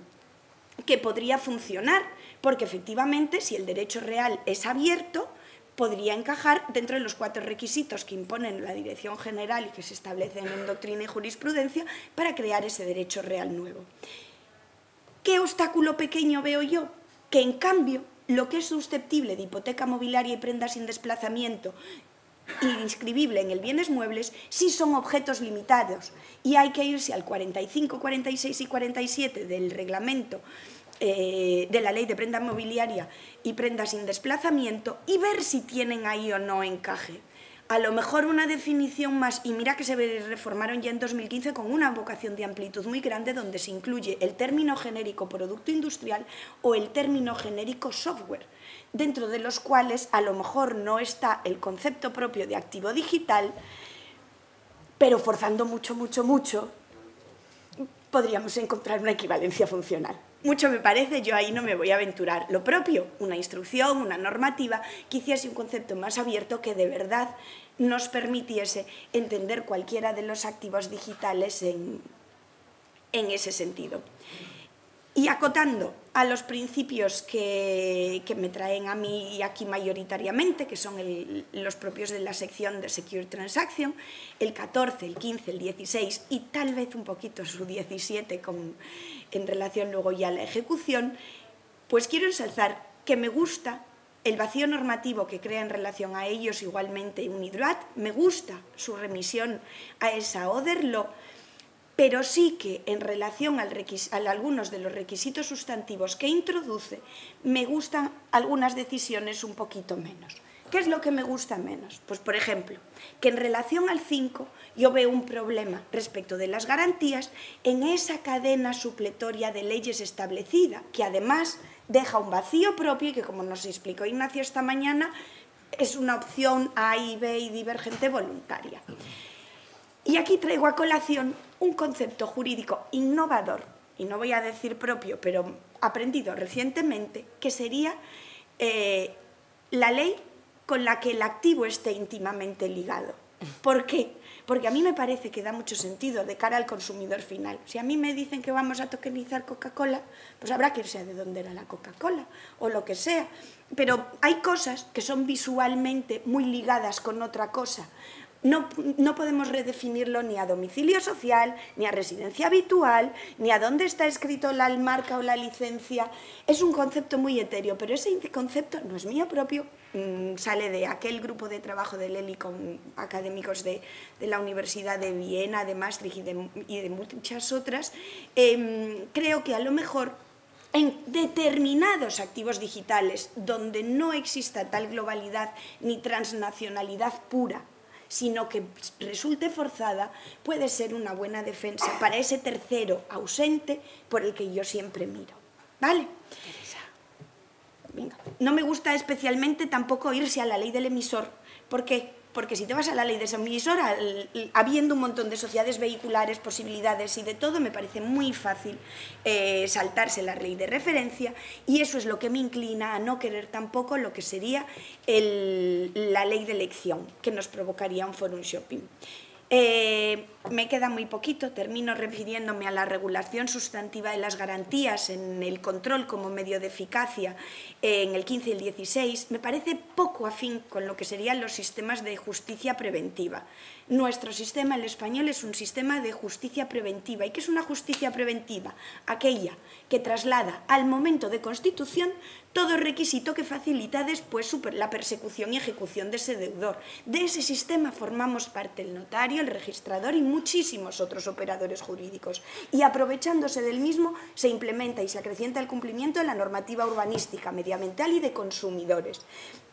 podría funcionar, porque efectivamente si el derecho real es abierto, podría encajar dentro de los 4 requisitos que imponen la Dirección General y que se establecen en doctrina y jurisprudencia para crear ese derecho real nuevo. ¿Qué obstáculo pequeño veo yo? Que en cambio lo que es susceptible de hipoteca mobiliaria y prenda sin desplazamiento e inscribible en el bienes muebles sí son objetos limitados y hay que irse al 45, 46 y 47 del reglamento de la ley de prenda mobiliaria y prenda sin desplazamiento y ver si tienen ahí o no encaje. A lo mejor una definición más, y mira que se reformaron ya en 2015 con una vocación de amplitud muy grande donde se incluye el término genérico producto industrial o el término genérico software, dentro de los cuales a lo mejor no está el concepto propio de activo digital, pero forzando mucho, podríamos encontrar una equivalencia funcional. Mucho me parece, yo ahí no me voy a aventurar. Lo propio, una instrucción, una normativa, que hiciese un concepto más abierto que de verdad nos permitiese entender cualquiera de los activos digitales en ese sentido. Y acotando a los principios que me traen a mí aquí mayoritariamente, que son los propios de la sección de Secure Transaction, el 14, el 15, el 16 y tal vez un poquito su 17 en relación luego ya a la ejecución, pues quiero ensalzar que me gusta el vacío normativo que crea en relación a ellos igualmente UNIDROIT, me gusta su remisión a esa other law, pero sí que en relación a algunos de los requisitos sustantivos que introduce, me gustan algunas decisiones un poquito menos. ¿Qué es lo que me gusta menos? Pues, por ejemplo, que en relación al 5 yo veo un problema respecto de las garantías en esa cadena supletoria de leyes establecida, que además deja un vacío propio y que, como nos explicó Ignacio esta mañana, es una opción A y B y divergente voluntaria. Y aquí traigo a colación un concepto jurídico innovador y no voy a decir propio, pero aprendido recientemente, que sería la ley con la que el activo esté íntimamente ligado. ¿Por qué? Porque a mí me parece que da mucho sentido de cara al consumidor final. Si a mí me dicen que vamos a tokenizar Coca-Cola, pues habrá que irse a de dónde era la Coca-Cola o lo que sea. Pero hay cosas que son visualmente muy ligadas con otra cosa. No podemos redefinirlo ni a domicilio social, ni a residencia habitual, ni a dónde está escrito la marca o la licencia. Es un concepto muy etéreo, pero ese concepto no es mío propio, sale de aquel grupo de trabajo de Lely con académicos de la Universidad de Viena, de Maastricht y de muchas otras. Creo que a lo mejor en determinados activos digitales donde no exista tal globalidad ni transnacionalidad pura, sino que resulte forzada, puede ser una buena defensa para ese tercero ausente por el que yo siempre miro. ¿Vale? Venga. No me gusta especialmente tampoco irse a la ley del emisor. ¿Por qué? Porque si te vas a la ley de ese emisor, habiendo un montón de sociedades vehiculares, posibilidades y de todo, me parece muy fácil saltarse la ley de referencia, y eso es lo que me inclina a no querer tampoco lo que sería la ley de elección, que nos provocaría un forum shopping. Me queda muy poquito, termino refiriéndome a la regulación sustantiva de las garantías en el control como medio de eficacia en el 15 y el 16. Me parece poco afín con lo que serían los sistemas de justicia preventiva. Nuestro sistema, el español, es un sistema de justicia preventiva. ¿Y qué es una justicia preventiva? Aquella que traslada al momento de constitución todo requisito que facilita después la persecución y ejecución de ese deudor. De ese sistema formamos parte el notario, el registrador y muchísimos otros operadores jurídicos. Y aprovechándose del mismo se implementa y se acrecienta el cumplimiento de la normativa urbanística, medioambiental y de consumidores.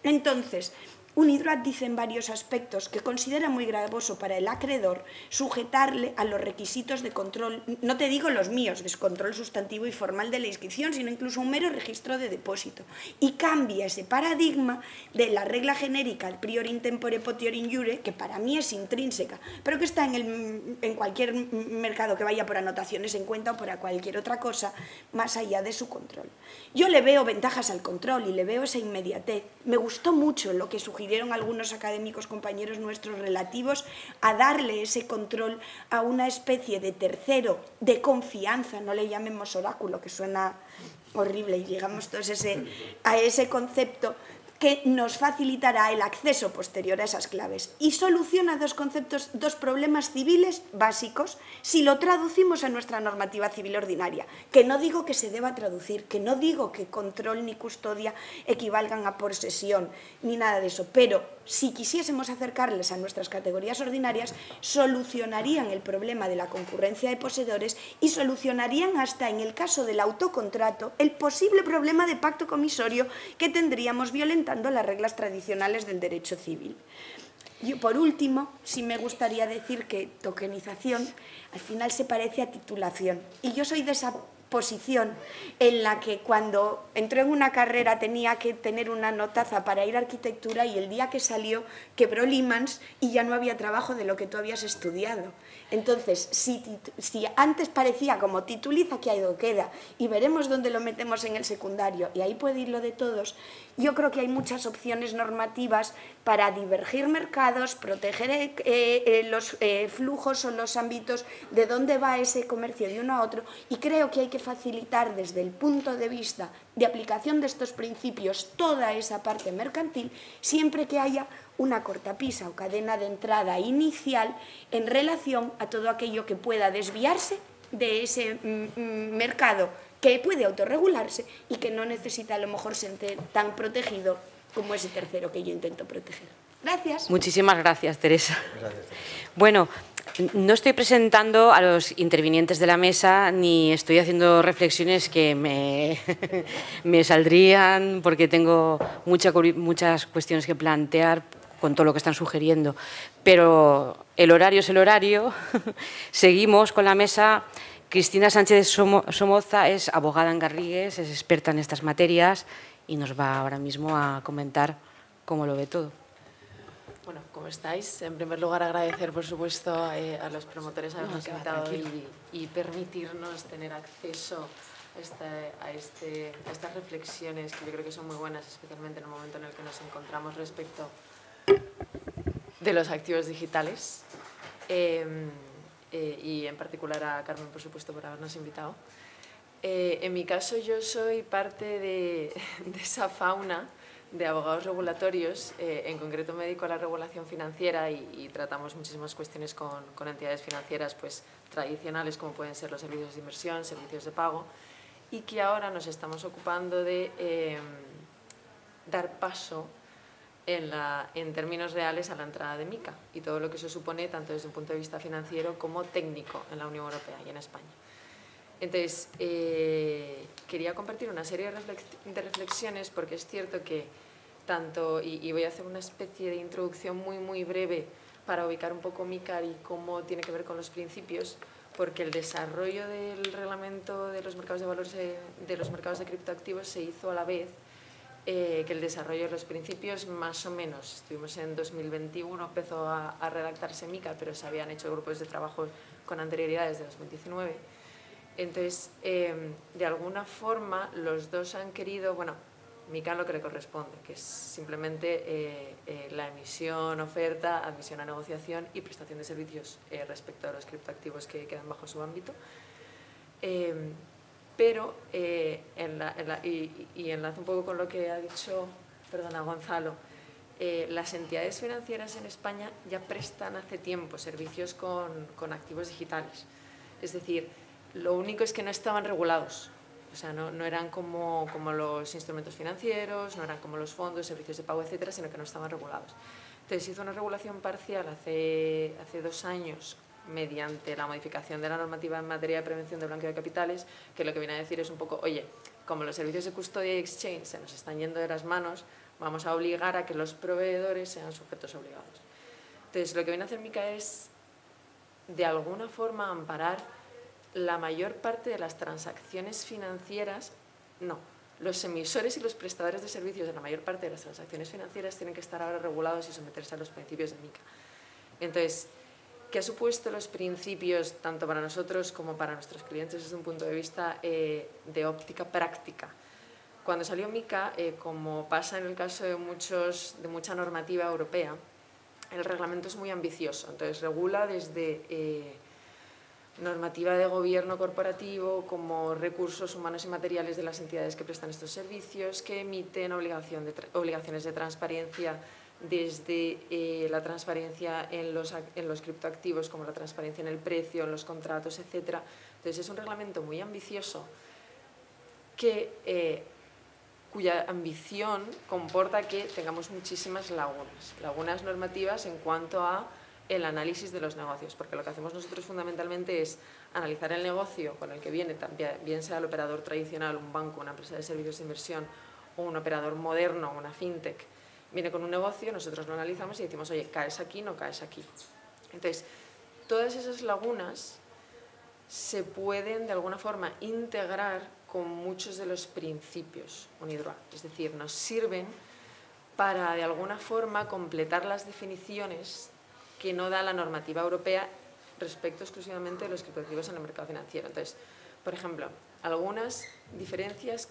Entonces, UNIDROIT dice en varios aspectos que considera muy gravoso para el acreedor sujetarle a los requisitos de control, no te digo los míos, de control sustantivo y formal de la inscripción, sino incluso un mero registro de depósito. Y cambia ese paradigma de la regla genérica, el priori in tempore potiori in iure, que para mí es intrínseca, pero que está en cualquier mercado que vaya por anotaciones en cuenta o por cualquier otra cosa, más allá de su control. Yo le veo ventajas al control y le veo esa inmediatez. Me gustó mucho lo que sugirieron algunos académicos compañeros nuestros relativos a darle ese control a una especie de tercero de confianza, no le llamemos oráculo, que suena horrible, y llegamos todos a ese concepto que nos facilitará el acceso posterior a esas claves y soluciona dos problemas civiles básicos si lo traducimos a nuestra normativa civil ordinaria, que no digo que se deba traducir, que no digo que control ni custodia equivalgan a posesión, ni nada de eso, pero si quisiésemos acercarles a nuestras categorías ordinarias, solucionarían el problema de la concurrencia de poseedores y solucionarían hasta, en el caso del autocontrato, el posible problema de pacto comisorio que tendríamos violentando las reglas tradicionales del derecho civil. Y por último, sí me gustaría decir que tokenización al final se parece a titulación, y yo soy de esa posición en la que cuando entró en una carrera tenía que tener una notaza para ir a arquitectura y el día que salió quebró Lehman y ya no había trabajo de lo que tú habías estudiado. Entonces, si antes parecía como tituliza, que ahí queda, y veremos dónde lo metemos en el secundario, y ahí puede ir lo de todos, yo creo que hay muchas opciones normativas para divergir mercados, proteger los flujos o los ámbitos de dónde va ese comercio de uno a otro, y creo que hay que facilitar desde el punto de vista de aplicación de estos principios toda esa parte mercantil, siempre que haya una cortapisa o cadena de entrada inicial en relación a todo aquello que pueda desviarse de ese mercado que puede autorregularse y que no necesita a lo mejor ser tan protegido como ese tercero que yo intento proteger. Gracias. Muchísimas gracias, Teresa. Gracias. Bueno, no estoy presentando a los intervinientes de la mesa ni estoy haciendo reflexiones que me saldrían porque tengo muchas cuestiones que plantear con todo lo que están sugiriendo. Pero el horario es el horario. Seguimos con la mesa. Cristina Sánchez Somoza es abogada en Garrigues, es experta en estas materias y nos va ahora mismo a comentar cómo lo ve todo. Bueno, ¿cómo estáis? En primer lugar, agradecer, por supuesto, a los promotores habernos invitado y permitirnos tener acceso a estas reflexiones que yo creo que son muy buenas, especialmente en el momento en el que nos encontramos respecto de los activos digitales. Y en particular a Carmen, por supuesto, por habernos invitado. En mi caso, yo soy parte de esa fauna de abogados regulatorios, en concreto me dedico a la regulación financiera y tratamos muchísimas cuestiones con entidades financieras pues, tradicionales, como pueden ser los servicios de inversión, servicios de pago, y que ahora nos estamos ocupando de dar paso en términos reales a la entrada de MiCA y todo lo que eso supone tanto desde un punto de vista financiero como técnico en la Unión Europea y en España. Entonces, quería compartir una serie de reflexiones porque es cierto que tanto, y voy a hacer una especie de introducción muy breve para ubicar un poco MiCA y cómo tiene que ver con los principios, porque el desarrollo del reglamento de los mercados de valores, de los mercados de criptoactivos se hizo a la vez que el desarrollo de los principios, más o menos. Estuvimos en 2021, empezó a redactarse MiCA, pero se habían hecho grupos de trabajo con anterioridad desde 2019. Entonces, de alguna forma, los dos han querido, bueno, MiCA lo que le corresponde, que es simplemente la emisión, oferta, admisión a negociación y prestación de servicios respecto a los criptoactivos que quedan bajo su ámbito. Pero, y enlazo un poco con lo que ha dicho, perdona, Gonzalo, las entidades financieras en España ya prestan hace tiempo servicios con activos digitales. Es decir, lo único es que no estaban regulados, o sea, no eran como los instrumentos financieros, no eran como los fondos, servicios de pago, etcétera, sino que no estaban regulados. Entonces, hizo una regulación parcial hace 2 años mediante la modificación de la normativa en materia de prevención de blanqueo de capitales, que lo que viene a decir es un poco, oye, como los servicios de custodia y exchange se nos están yendo de las manos, vamos a obligar a que los proveedores sean sujetos obligados. Entonces, lo que viene a hacer MiCA es, de alguna forma, amparar la mayor parte de las transacciones financieras, no, los emisores y los prestadores de servicios de la mayor parte de las transacciones financieras tienen que estar ahora regulados y someterse a los principios de MiCA. Entonces, ¿qué ha supuesto los principios tanto para nosotros como para nuestros clientes desde un punto de vista de óptica práctica? Cuando salió MiCA, como pasa en el caso de mucha normativa europea, el reglamento es muy ambicioso, entonces regula desde normativa de gobierno corporativo, como recursos humanos y materiales de las entidades que prestan estos servicios, que emiten obligaciones de transparencia, desde la transparencia en los criptoactivos, como la transparencia en el precio, en los contratos, etc. Entonces, es un reglamento muy ambicioso cuya ambición comporta que tengamos muchísimas lagunas normativas en cuanto a el análisis de los negocios, porque lo que hacemos nosotros fundamentalmente es analizar el negocio con el que viene, bien sea el operador tradicional, un banco, una empresa de servicios de inversión o un operador moderno, una fintech, viene con un negocio, nosotros lo analizamos y decimos, oye, ¿caes aquí? ¿No caes aquí? Entonces, todas esas lagunas se pueden de alguna forma integrar con muchos de los principios UNIDROIT, es decir, nos sirven para de alguna forma completar las definiciones que no da la normativa europea respecto exclusivamente de los criptoactivos en el mercado financiero. Entonces, por ejemplo, algunas diferencias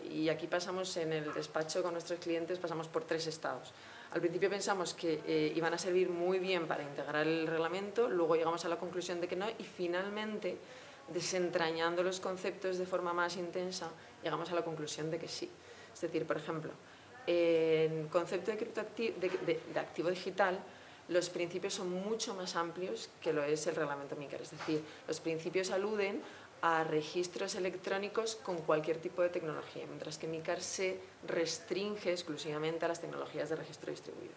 y aquí pasamos en el despacho con nuestros clientes, pasamos por 3 estados. Al principio pensamos que iban a servir muy bien para integrar el reglamento, luego llegamos a la conclusión de que no y finalmente, desentrañando los conceptos de forma más intensa, llegamos a la conclusión de que sí. Es decir, por ejemplo, en concepto de activo digital, los principios son mucho más amplios que lo es el reglamento MiCA. Es decir, los principios aluden a registros electrónicos con cualquier tipo de tecnología, mientras que MiCA se restringe exclusivamente a las tecnologías de registro distribuido.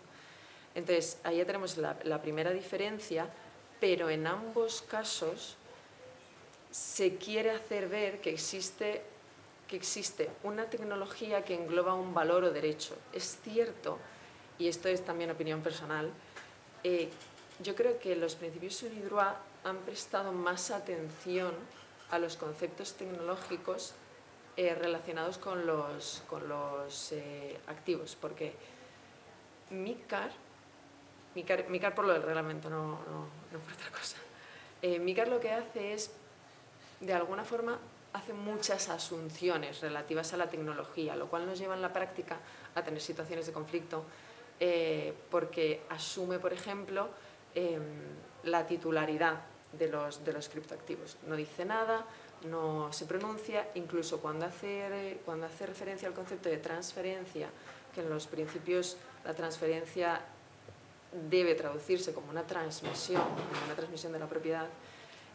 Entonces, ahí ya tenemos la primera diferencia, pero en ambos casos se quiere hacer ver que existe una tecnología que engloba un valor o derecho. Es cierto, y esto es también opinión personal, yo creo que los principios UNIDROIT han prestado más atención a los conceptos tecnológicos relacionados con los activos, porque MiCA MiCAR por lo del reglamento, no por otra cosa. MiCAR lo que hace es, de alguna forma, hace muchas asunciones relativas a la tecnología, lo cual nos lleva en la práctica a tener situaciones de conflicto, porque asume, por ejemplo, la titularidad de los criptoactivos. No dice nada, no se pronuncia, incluso cuando hace referencia al concepto de transferencia, que en los principios la transferencia debe traducirse como una transmisión de la propiedad,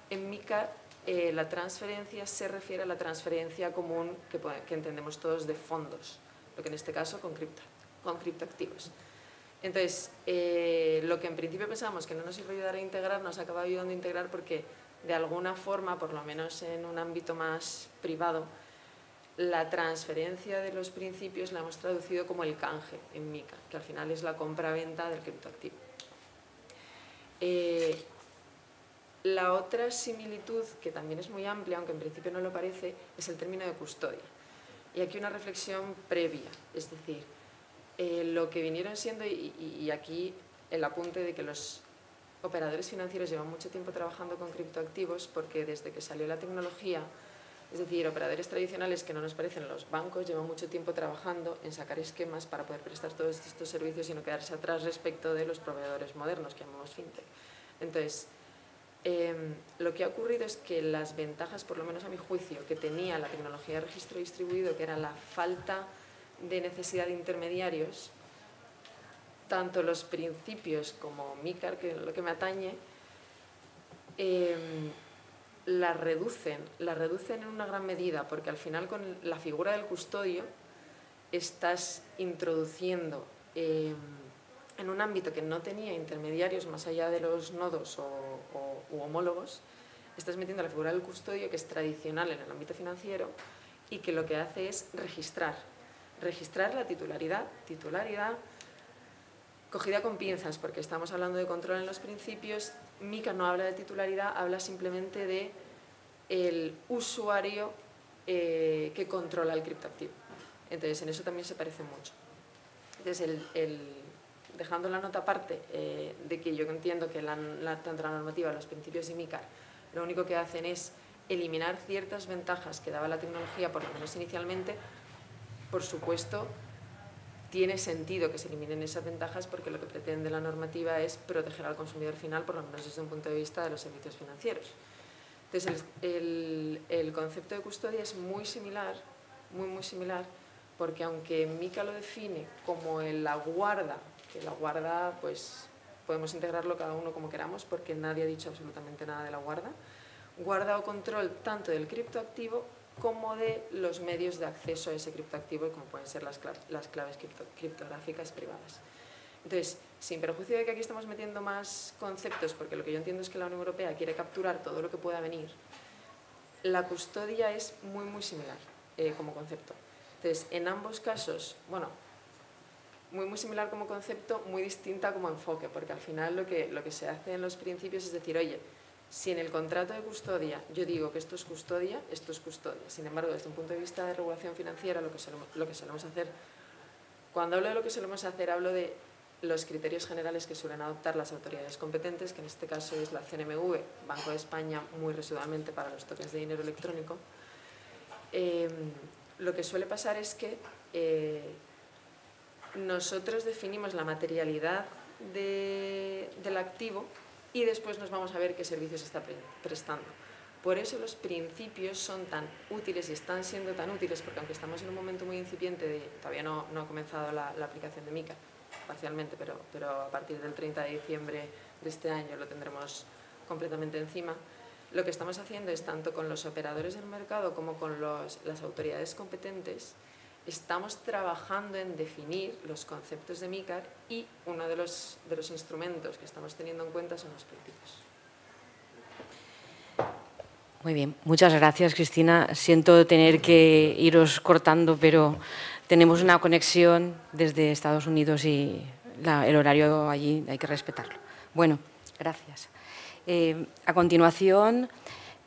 en MiCAR la transferencia se refiere a la transferencia común que entendemos todos de fondos, lo que en este caso con criptoactivos. Entonces, lo que en principio pensábamos que no nos iba a ayudar a integrar, nos acaba ayudando a integrar porque de alguna forma, por lo menos en un ámbito más privado, la transferencia de los principios la hemos traducido como el canje en MiCAR, que al final es la compra-venta del criptoactivo. La otra similitud, que también es muy amplia, aunque en principio no lo parece, es el término de custodia. Y aquí una reflexión previa, es decir, lo que vinieron siendo, y aquí el apunte de que los operadores financieros llevan mucho tiempo trabajando con criptoactivos, porque desde que salió la tecnología, es decir, operadores tradicionales que no nos parecen los bancos, llevan mucho tiempo trabajando en sacar esquemas para poder prestar todos estos servicios y no quedarse atrás respecto de los proveedores modernos que llamamos fintech. Entonces, lo que ha ocurrido es que las ventajas, por lo menos a mi juicio, que tenía la tecnología de registro distribuido, que era la falta de necesidad de intermediarios, tanto los principios como MiCAR, que es lo que me atañe, la reducen en una gran medida, porque al final con la figura del custodio estás introduciendo en un ámbito que no tenía intermediarios más allá de los nodos u homólogos, estás metiendo la figura del custodio, que es tradicional en el ámbito financiero y que lo que hace es registrar la titularidad cogida con pinzas, porque estamos hablando de control en los principios. MiCAR no habla de titularidad, habla simplemente de el usuario que controla el criptoactivo. Entonces, en eso también se parece mucho. Entonces, dejando la nota aparte de que yo entiendo que tanto la normativa, los principios y MiCAR, lo único que hacen es eliminar ciertas ventajas que daba la tecnología, por lo menos inicialmente. Por supuesto, tiene sentido que se eliminen esas ventajas porque lo que pretende la normativa es proteger al consumidor final, por lo menos desde un punto de vista de los servicios financieros. Entonces, el concepto de custodia es muy similar, muy similar, porque aunque MiCAR lo define como la guarda, que la guarda pues podemos integrarlo cada uno como queramos porque nadie ha dicho absolutamente nada de la guarda o control tanto del criptoactivo como de los medios de acceso a ese criptoactivo, como pueden ser las claves criptográficas privadas. Entonces, sin perjuicio de que aquí estamos metiendo más conceptos, porque lo que yo entiendo es que la Unión Europea quiere capturar todo lo que pueda venir, la custodia es muy similar como concepto. Entonces, en ambos casos, bueno, muy similar como concepto, muy distinta como enfoque, porque al final lo que se hace en los principios es decir, oye, si en el contrato de custodia yo digo que esto es custodia, esto es custodia. Sin embargo, desde un punto de vista de regulación financiera, lo que solemos hacer, cuando hablo de lo que solemos hacer, hablo de los criterios generales que suelen adoptar las autoridades competentes, que en este caso es la CNMV, Banco de España, muy residualmente para los tokens de dinero electrónico. Lo que suele pasar es que nosotros definimos la materialidad del activo y después nos vamos a ver qué servicios está prestando. Por eso los principios son tan útiles y están siendo tan útiles, porque aunque estamos en un momento muy incipiente, todavía no ha comenzado la aplicación de MiCAR, parcialmente, pero a partir del 30 de diciembre de este año lo tendremos completamente encima. Lo que estamos haciendo es, tanto con los operadores del mercado como con las autoridades competentes, estamos trabajando en definir los conceptos de MiCAR y uno de los instrumentos que estamos teniendo en cuenta son los principios. Muy bien, muchas gracias, Cristina. Siento tener que iros cortando, pero tenemos una conexión desde Estados Unidos y el horario allí hay que respetarlo. Bueno, gracias. A continuación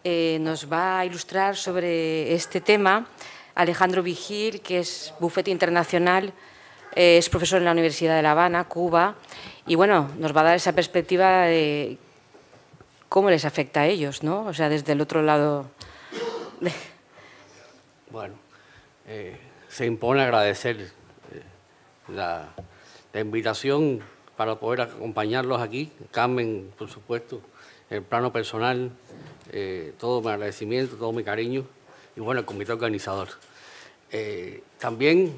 nos va a ilustrar sobre este tema Alejandro Vigil, que es bufete internacional es profesor en la Universidad de La Habana, Cuba, y bueno, nos va a dar esa perspectiva de cómo les afecta a ellos, ¿no? O sea, desde el otro lado. Bueno, se impone agradecer la invitación para poder acompañarlos aquí. Carmen, por supuesto, en el plano personal, todo mi agradecimiento, todo mi cariño, y bueno, el comité organizador. También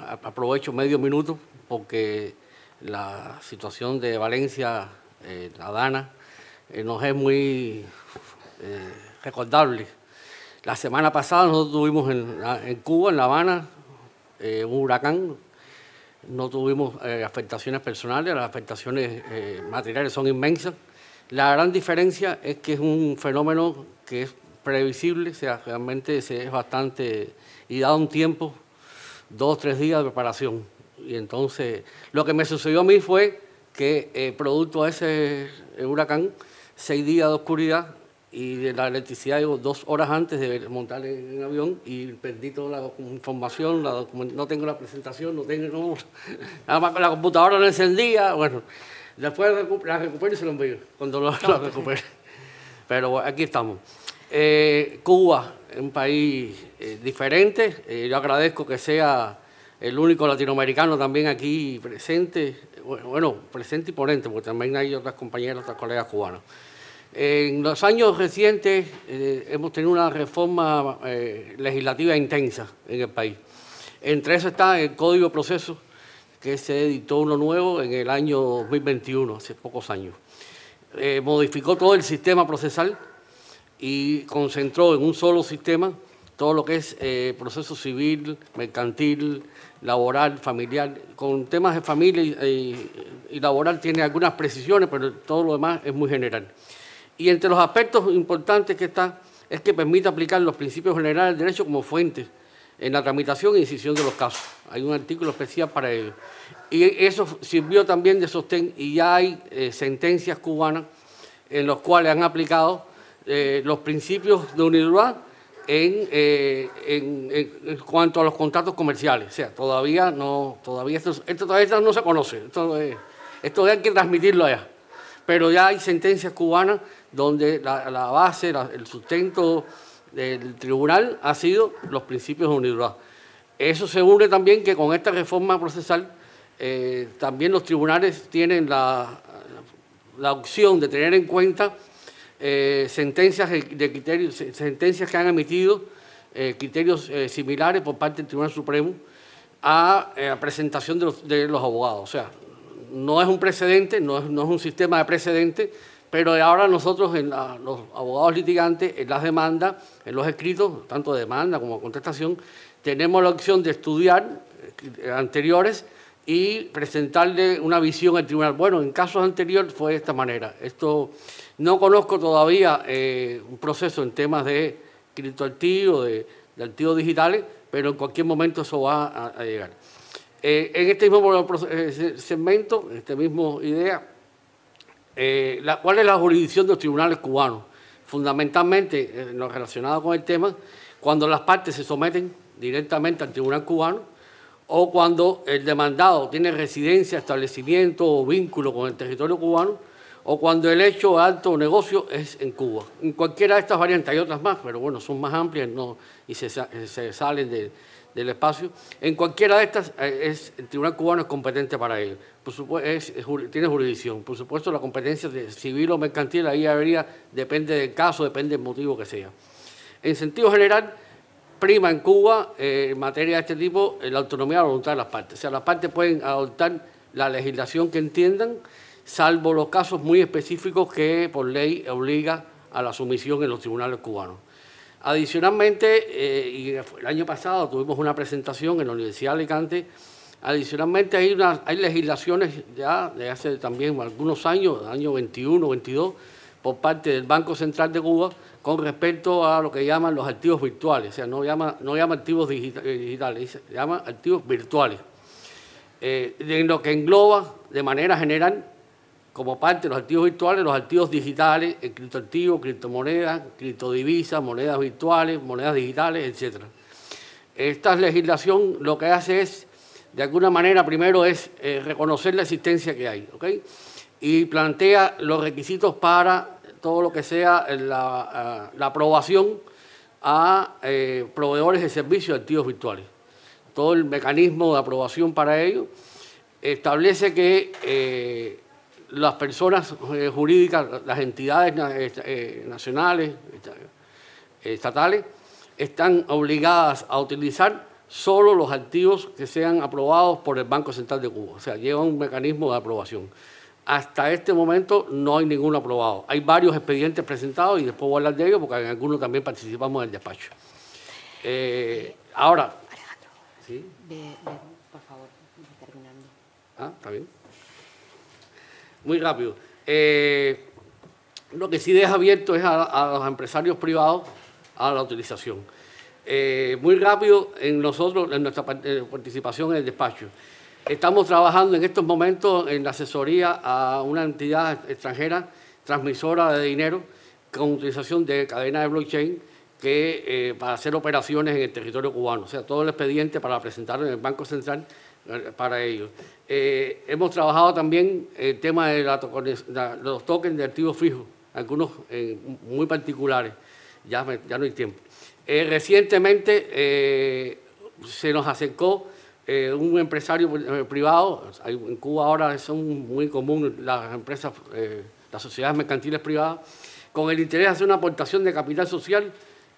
aprovecho medio minuto porque la situación de Valencia, la Dana, nos es muy recordable. La semana pasada nosotros tuvimos en Cuba, en La Habana, un huracán. No tuvimos afectaciones personales, las afectaciones materiales son inmensas. La gran diferencia es que es un fenómeno que es previsible, o sea, realmente es bastante, y da un tiempo, 2 o 3 días de preparación. Y entonces, lo que me sucedió a mí fue que, producto de ese huracán, 6 días de oscuridad y de la electricidad, digo, 2 horas antes de montar en el avión, y perdí toda la información, no tengo la presentación, nada más la computadora no encendía, bueno, después la recupero y se lo envío, cuando la recupere. Pero aquí estamos. Cuba es un país diferente, yo agradezco que sea el único latinoamericano también aquí presente, bueno, presente y ponente, porque también hay otras compañeras, otras colegas cubanas. En los años recientes hemos tenido una reforma legislativa intensa en el país. Entre eso está el Código de Proceso, que se editó uno nuevo en el año 2021, hace pocos años. Modificó todo el sistema procesal y concentró en un solo sistema todo lo que es proceso civil, mercantil, laboral, familiar. Con temas de familia y laboral tiene algunas precisiones, pero todo lo demás es muy general. Y entre los aspectos importantes que está es que permite aplicar los principios generales del derecho como fuente en la tramitación y decisión de los casos. Hay un artículo especial para ello. Y eso sirvió también de sostén, y ya hay sentencias cubanas en las cuales han aplicado los principios de unidad en cuanto a los contratos comerciales. O sea, todavía esto no se conoce, esto hay que transmitirlo allá. Pero ya hay sentencias cubanas donde la base, el sustento del tribunal ha sido los principios de unidad. Eso se une también que con esta reforma procesal también los tribunales tienen la opción de tener en cuenta sentencias de criterios, sentencias que han emitido criterios similares por parte del Tribunal Supremo a presentación de los abogados. O sea, no es un precedente, no es un sistema de precedente, pero ahora nosotros, los abogados litigantes, en las demandas, en los escritos, tanto de demanda como de contestación, tenemos la opción de estudiar anteriores y presentarle una visión al tribunal. Bueno, en casos anteriores fue de esta manera. Esto no conozco todavía un proceso en temas de criptoactivos, de activos digitales, pero en cualquier momento eso va a llegar. En este mismo segmento, en esta misma idea, ¿cuál es la jurisdicción de los tribunales cubanos? Fundamentalmente, en lo relacionado con el tema, cuando las partes se someten directamente al tribunal cubano o cuando el demandado tiene residencia, establecimiento o vínculo con el territorio cubano, o cuando el hecho de acto o negocio es en Cuba. En cualquiera de estas variantes, hay otras más, pero bueno, son más amplias y se salen del espacio. En cualquiera de estas, el tribunal cubano es competente para ello. Por supuesto, tiene jurisdicción. Por supuesto, la competencia de civil o mercantil ahí depende del caso, depende del motivo que sea. En sentido general, prima en Cuba, en materia de este tipo, la autonomía de la voluntad de las partes. O sea, las partes pueden adoptar la legislación que entiendan, salvo los casos muy específicos que por ley obliga a la sumisión en los tribunales cubanos. Adicionalmente, y el año pasado tuvimos una presentación en la Universidad de Alicante, adicionalmente hay legislaciones ya de hace también algunos años, año 21, 22, por parte del Banco Central de Cuba con respecto a lo que llaman los activos virtuales. O sea, no llama activos digitales, se llama activos virtuales. En lo que engloba de manera general, como parte de los activos virtuales, los activos digitales, el criptoactivo, criptomonedas, criptodivisas, monedas virtuales, monedas digitales, etc. Esta legislación lo que hace es de alguna manera, primero es reconocer la existencia que hay, ¿ok? Y plantea los requisitos para todo lo que sea la aprobación a proveedores de servicios de activos virtuales. Todo el mecanismo de aprobación para ello establece que las personas jurídicas, las entidades nacionales, estatales, están obligadas a utilizar solo los activos que sean aprobados por el Banco Central de Cuba. O sea, lleva un mecanismo de aprobación. Hasta este momento no hay ninguno aprobado. Hay varios expedientes presentados y después voy a hablar de ellos porque en algunos también participamos del despacho. Ahora... Alejandro, ¿sí? ve, por favor, terminando. Ah, está bien. Muy rápido. Lo que sí deja abierto es a los empresarios privados a la utilización. Muy rápido en nuestra participación en el despacho. Estamos trabajando en estos momentos en la asesoría a una entidad extranjera transmisora de dinero con utilización de cadena de blockchain para hacer operaciones en el territorio cubano. O sea, todo el expediente para presentarlo en el Banco Central para ellos. Hemos trabajado también el tema de los tokens de activos fijos, algunos muy particulares. Ya no hay tiempo. Recientemente se nos acercó un empresario privado. En Cuba ahora son muy comunes las empresas, las sociedades mercantiles privadas, con el interés de hacer una aportación de capital social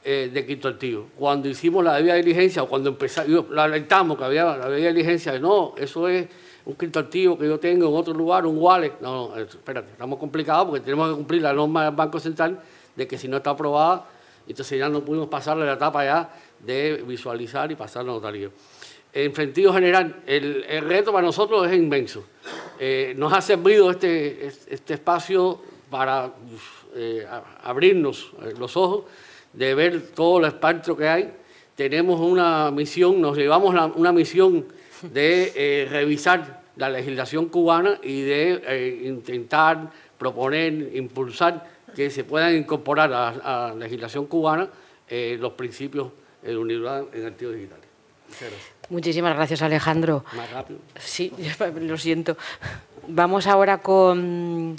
de criptoactivos. Cuando hicimos la debida diligencia, o cuando lo alertamos que había la debida diligencia, de no, eso es un criptoactivo que yo tengo en otro lugar, un wallet. No, espérate, estamos complicados porque tenemos que cumplir la norma del Banco Central de que si no está aprobada, entonces ya no pudimos pasarle la etapa ya de visualizar y pasar la notaría. En sentido general, el reto para nosotros es inmenso. Nos ha servido este espacio para abrirnos los ojos, de ver todo el espectro que hay. Tenemos una misión, nos llevamos una misión de revisar la legislación cubana y de intentar proponer, impulsar que se puedan incorporar a la legislación cubana los principios de unidad en activos digitales. Muchas gracias. Muchísimas gracias, Alejandro. Más rápido. Sí, lo siento. Vamos ahora con...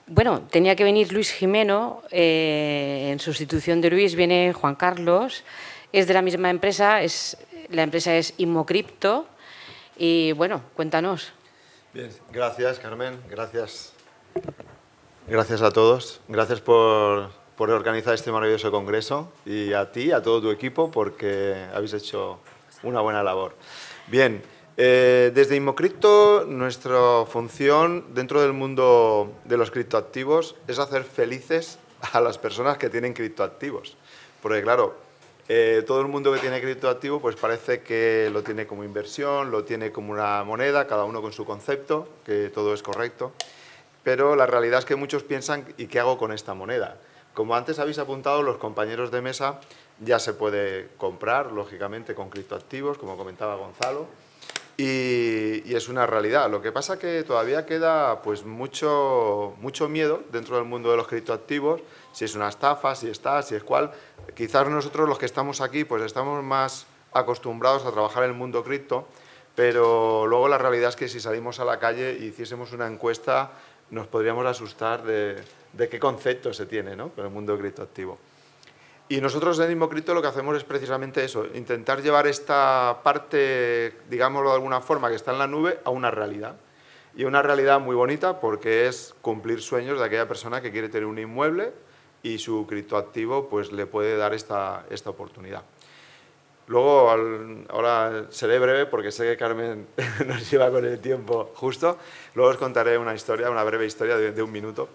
Bueno, tenía que venir Luis Jimeno, en sustitución de Luis viene Juan Carlos, es de la misma empresa, la empresa es Inmocrypto y bueno, cuéntanos. Bien, gracias Carmen, gracias a todos, gracias por organizar este maravilloso congreso y a ti, a todo tu equipo, porque habéis hecho una buena labor. Bien. Desde Inmocrypto, nuestra función dentro del mundo de los criptoactivos es hacer felices a las personas que tienen criptoactivos. Porque claro, todo el mundo que tiene criptoactivo pues parece que lo tiene como inversión, lo tiene como una moneda, cada uno con su concepto, que todo es correcto. Pero la realidad es que muchos piensan, ¿y qué hago con esta moneda? Como antes habéis apuntado, los compañeros de mesa, ya se puede comprar, lógicamente, con criptoactivos, como comentaba Gonzalo. Y es una realidad. Lo que pasa es que todavía queda pues mucho miedo dentro del mundo de los criptoactivos, si es una estafa, si es cual. Quizás nosotros los que estamos aquí pues estamos más acostumbrados a trabajar en el mundo cripto, pero luego la realidad es que si salimos a la calle y hiciésemos una encuesta nos podríamos asustar de qué concepto se tiene, ¿no?, con el mundo criptoactivo. Y nosotros en Inmocrypto lo que hacemos es precisamente eso, intentar llevar esta parte, digámoslo de alguna forma, que está en la nube, a una realidad. Y una realidad muy bonita porque es cumplir sueños de aquella persona que quiere tener un inmueble y su criptoactivo pues, le puede dar esta oportunidad. Luego, ahora seré breve porque sé que Carmen nos lleva con el tiempo justo. Luego os contaré una breve historia de un minuto.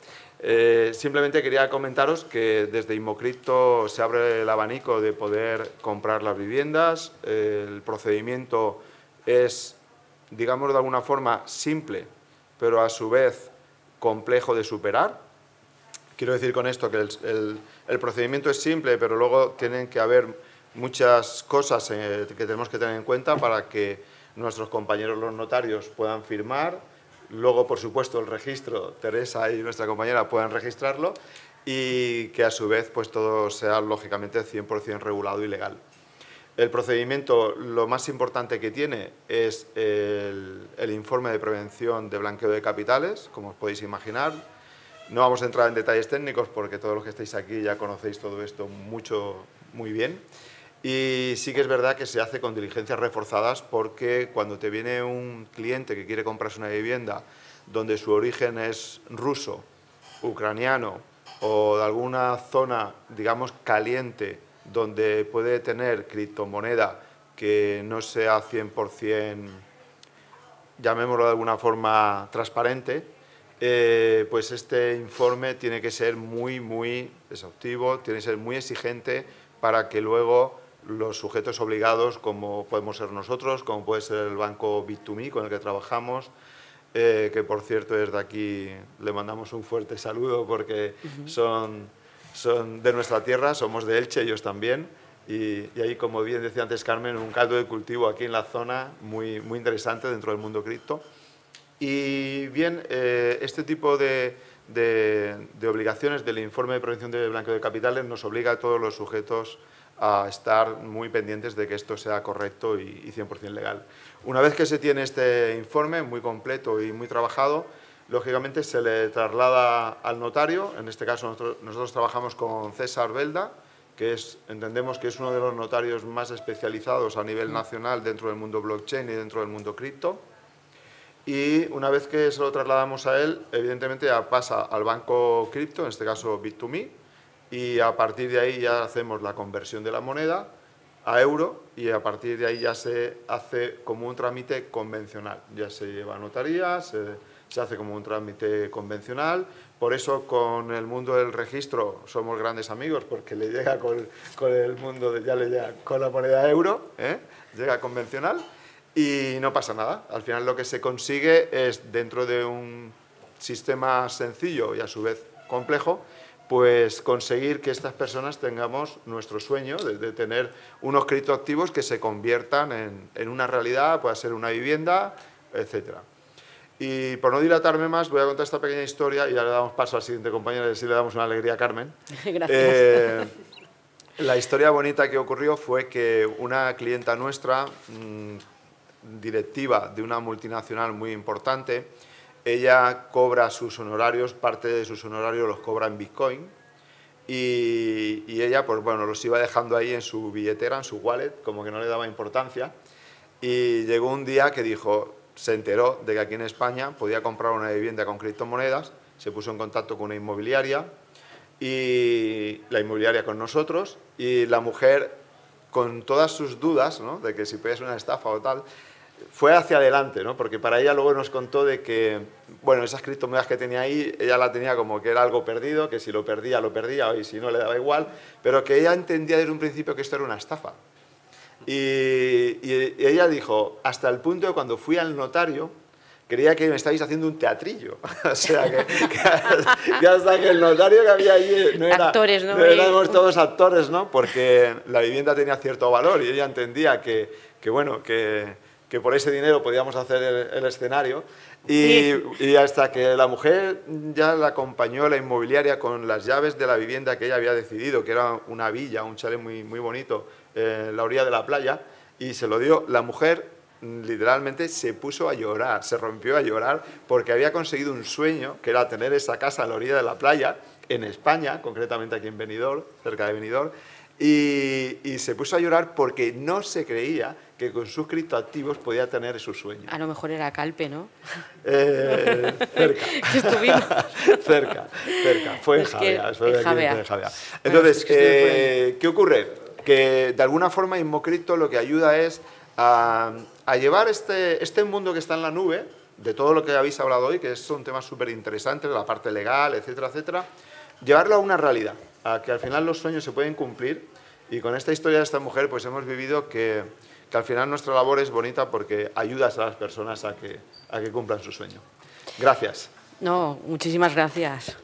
Simplemente quería comentaros que desde Inmocrypto se abre el abanico de poder comprar las viviendas. El procedimiento es, digamos de alguna forma, simple, pero a su vez complejo de superar. Quiero decir con esto que el procedimiento es simple, pero luego tienen que haber muchas cosas que tenemos que tener en cuenta para que nuestros compañeros los notarios puedan firmar. Luego, por supuesto, el registro, Teresa y nuestra compañera puedan registrarlo y que a su vez pues todo sea lógicamente 100% regulado y legal. El procedimiento, lo más importante que tiene es el informe de prevención de blanqueo de capitales, como os podéis imaginar. No vamos a entrar en detalles técnicos porque todos los que estáis aquí ya conocéis todo esto muy bien. Y sí que es verdad que se hace con diligencias reforzadas porque cuando te viene un cliente que quiere comprarse una vivienda donde su origen es ruso, ucraniano o de alguna zona, digamos, caliente, donde puede tener criptomoneda que no sea 100%, llamémoslo de alguna forma, transparente, pues este informe tiene que ser muy exhaustivo, tiene que ser muy exigente para que luego los sujetos obligados, como podemos ser nosotros, como puede ser el banco Bit2Me con el que trabajamos, que por cierto desde aquí le mandamos un fuerte saludo porque son de nuestra tierra, somos de Elche, ellos también, y ahí, como bien decía antes Carmen, un caldo de cultivo aquí en la zona muy interesante dentro del mundo cripto. Y bien, este tipo de obligaciones del informe de prevención de blanqueo de capitales nos obliga a todos los sujetos a estar muy pendientes de que esto sea correcto y 100% legal. Una vez que se tiene este informe muy completo y muy trabajado, lógicamente se le traslada al notario. En este caso nosotros trabajamos con César Belda, que entendemos que es uno de los notarios más especializados a nivel nacional dentro del mundo blockchain y dentro del mundo cripto. Y una vez que se lo trasladamos a él, evidentemente ya pasa al banco cripto, en este caso Bit2Me, y a partir de ahí ya hacemos la conversión de la moneda a euro y a partir de ahí ya se hace como un trámite convencional. Ya se lleva a notaría, se hace como un trámite convencional. Por eso con el mundo del registro somos grandes amigos, porque le llega con el mundo, ya le llega con la moneda euro, llega convencional y no pasa nada. Al final lo que se consigue es, dentro de un sistema sencillo y a su vez complejo, pues conseguir que estas personas tengamos nuestro sueño de tener unos criptoactivos que se conviertan en una realidad, pueda ser una vivienda, etcétera. Y por no dilatarme más, voy a contar esta pequeña historia y ya le damos paso al siguiente compañero y así le damos una alegría a Carmen. Gracias. La historia bonita que ocurrió fue que una clienta nuestra, directiva de una multinacional muy importante, ella cobra sus honorarios, parte de sus honorarios los cobra en Bitcoin y ella, pues bueno, los iba dejando ahí en su billetera, en su wallet, como que no le daba importancia. Y llegó un día que dijo, se enteró de que aquí en España podía comprar una vivienda con criptomonedas, se puso en contacto con una inmobiliaria y la inmobiliaria con nosotros, y la mujer, con todas sus dudas, ¿no?, de que si podía ser una estafa o tal, fue hacia adelante, ¿no?, porque para ella luego nos contó de que, bueno, esas criptomonedas que tenía ahí, ella la tenía como que era algo perdido, que si lo perdía, y si no le daba igual, pero que ella entendía desde un principio que esto era una estafa. Y ella dijo, hasta el punto de cuando fui al notario, creía que me estabais haciendo un teatrillo. O sea, que hasta que el notario que había allí no era... Actores, ¿no? No éramos todos actores, ¿no? Porque la vivienda tenía cierto valor y ella entendía que por ese dinero podíamos hacer el escenario. Y hasta que la mujer ya la acompañó la inmobiliaria con las llaves de la vivienda que ella había decidido, que era una villa, un chalet muy bonito, en la orilla de la playa, y se lo dio, la mujer literalmente se puso a llorar, se rompió a llorar porque había conseguido un sueño, que era tener esa casa a la orilla de la playa, en España, concretamente aquí en Benidorm, cerca de Benidorm, y se puso a llorar porque no se creía que con sus criptoactivos podía tener su sueño. A lo mejor era Calpe, ¿no? Cerca. Estuvimos. cerca. Fue en Javea. Entonces, ¿qué ocurre? Que de alguna forma Inmocripto lo que ayuda es a llevar este mundo que está en la nube, de todo lo que habéis hablado hoy, que son temas súper interesantes, la parte legal, etcétera, etcétera, llevarlo a una realidad, a que al final los sueños se pueden cumplir. Y con esta historia de esta mujer pues hemos vivido que al final nuestra labor es bonita porque ayudas a las personas a que cumplan su sueño. Gracias. No, muchísimas gracias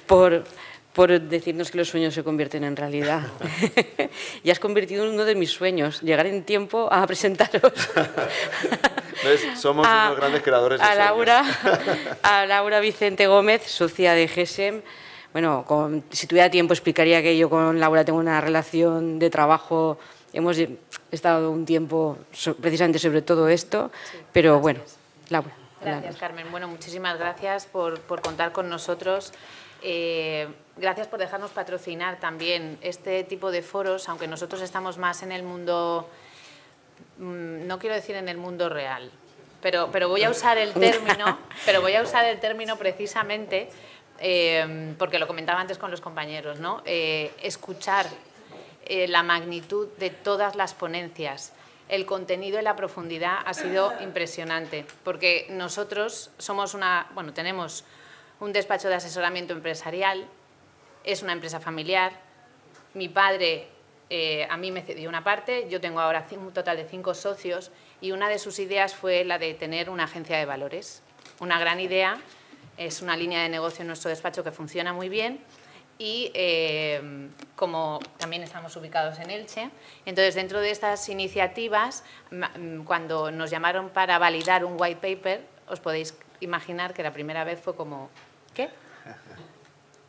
por decirnos que los sueños se convierten en realidad. Y has convertido en uno de mis sueños, llegar en tiempo a presentaros. ¿Ves? Somos unos grandes creadores de sueños. A Laura Vicente Gómez, socia de GESEM. Bueno, si tuviera tiempo explicaría que yo con Laura tengo una relación de trabajo, hemos estado un tiempo precisamente sobre todo esto, Sí, pero gracias. bueno, Laura. Gracias, Carmen. Bueno, muchísimas gracias por contar con nosotros. Gracias por dejarnos patrocinar también este tipo de foros, aunque nosotros estamos más en el mundo, no quiero decir en el mundo real, pero voy a usar el término, precisamente porque lo comentaba antes con los compañeros, ¿no? Escuchar la magnitud de todas las ponencias, el contenido y la profundidad ha sido impresionante, porque nosotros tenemos un despacho de asesoramiento empresarial, es una empresa familiar, mi padre a mí me cedió una parte, yo tengo ahora un total de 5 socios y una de sus ideas fue la de tener una agencia de valores. Una gran idea, es una línea de negocio en nuestro despacho que funciona muy bien y como también estamos ubicados en Elche, entonces dentro de estas iniciativas, cuando nos llamaron para validar un white paper, os podéis imaginar que la primera vez fue como, ¿qué?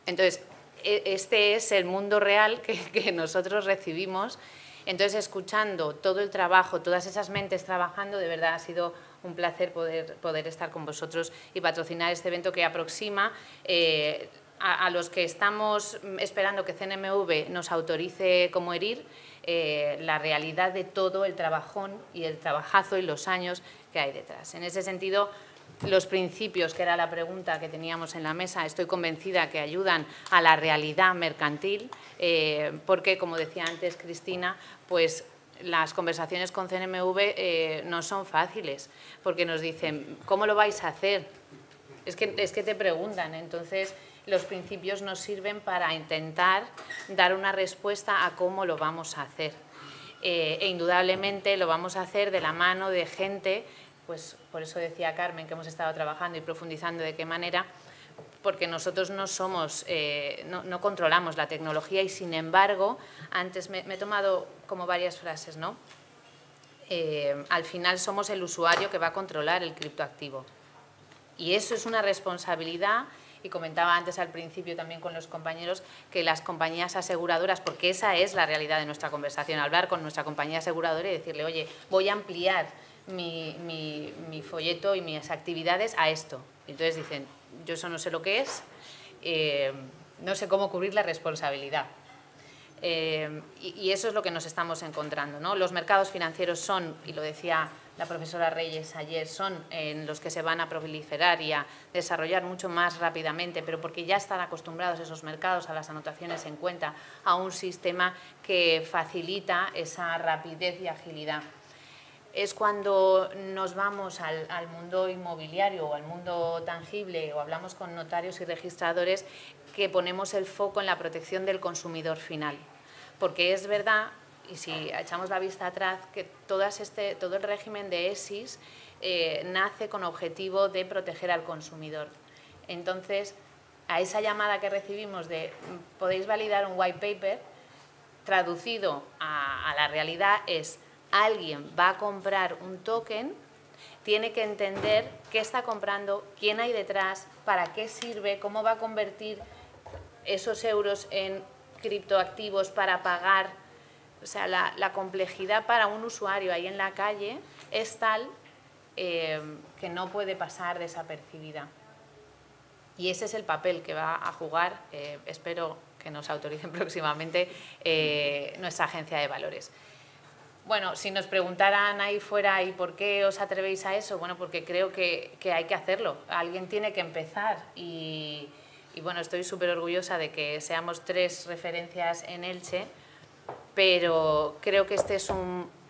Entonces, este es el mundo real que nosotros recibimos. Entonces, escuchando todo el trabajo, todas esas mentes trabajando, de verdad ha sido un placer poder estar con vosotros y patrocinar este evento que aproxima a los que estamos esperando que CNMV nos autorice como herir la realidad de todo el trabajón y el trabajazo y los años que hay detrás. En ese sentido, los principios, que era la pregunta que teníamos en la mesa, estoy convencida que ayudan a la realidad mercantil, porque, como decía antes Cristina, pues las conversaciones con CNMV no son fáciles, porque nos dicen, ¿cómo lo vais a hacer? Es que te preguntan, entonces los principios nos sirven para intentar dar una respuesta a cómo lo vamos a hacer. E indudablemente lo vamos a hacer de la mano de gente, pues por eso decía Carmen que hemos estado trabajando y profundizando de qué manera, porque nosotros no somos, no controlamos la tecnología y sin embargo, antes me he tomado como varias frases, ¿no? Al final somos el usuario que va a controlar el criptoactivo. Y eso es una responsabilidad, y comentaba antes al principio también con los compañeros, que las compañías aseguradoras, porque esa es la realidad de nuestra conversación, hablar con nuestra compañía aseguradora y decirle, oye, voy a ampliar mi folleto y mis actividades a esto. Y entonces dicen, yo eso no sé lo que es, no sé cómo cubrir la responsabilidad. Y eso es lo que nos estamos encontrando, ¿no? Los mercados financieros son, y lo decía la profesora Reyes ayer, son en los que se van a proliferar y a desarrollar mucho más rápidamente, pero porque ya están acostumbrados esos mercados a las anotaciones en cuenta, a un sistema que facilita esa rapidez y agilidad. Es cuando nos vamos al mundo inmobiliario o al mundo tangible o hablamos con notarios y registradores que ponemos el foco en la protección del consumidor final. Porque es verdad, y si echamos la vista atrás, que todo el régimen de ESIS nace con objetivo de proteger al consumidor. Entonces, a esa llamada que recibimos de podéis validar un white paper, traducido a la realidad es alguien va a comprar un token, tiene que entender qué está comprando, quién hay detrás, para qué sirve, cómo va a convertir esos euros en criptoactivos para pagar. O sea, la complejidad para un usuario ahí en la calle es tal que no puede pasar desapercibida. Y ese es el papel que va a jugar, espero que nos autoricen próximamente, nuestra agencia de valores. Bueno, si nos preguntaran ahí fuera ¿y por qué os atrevéis a eso? Bueno, porque creo que hay que hacerlo. Alguien tiene que empezar y bueno, estoy súper orgullosa de que seamos 3 referencias en Elche, pero creo que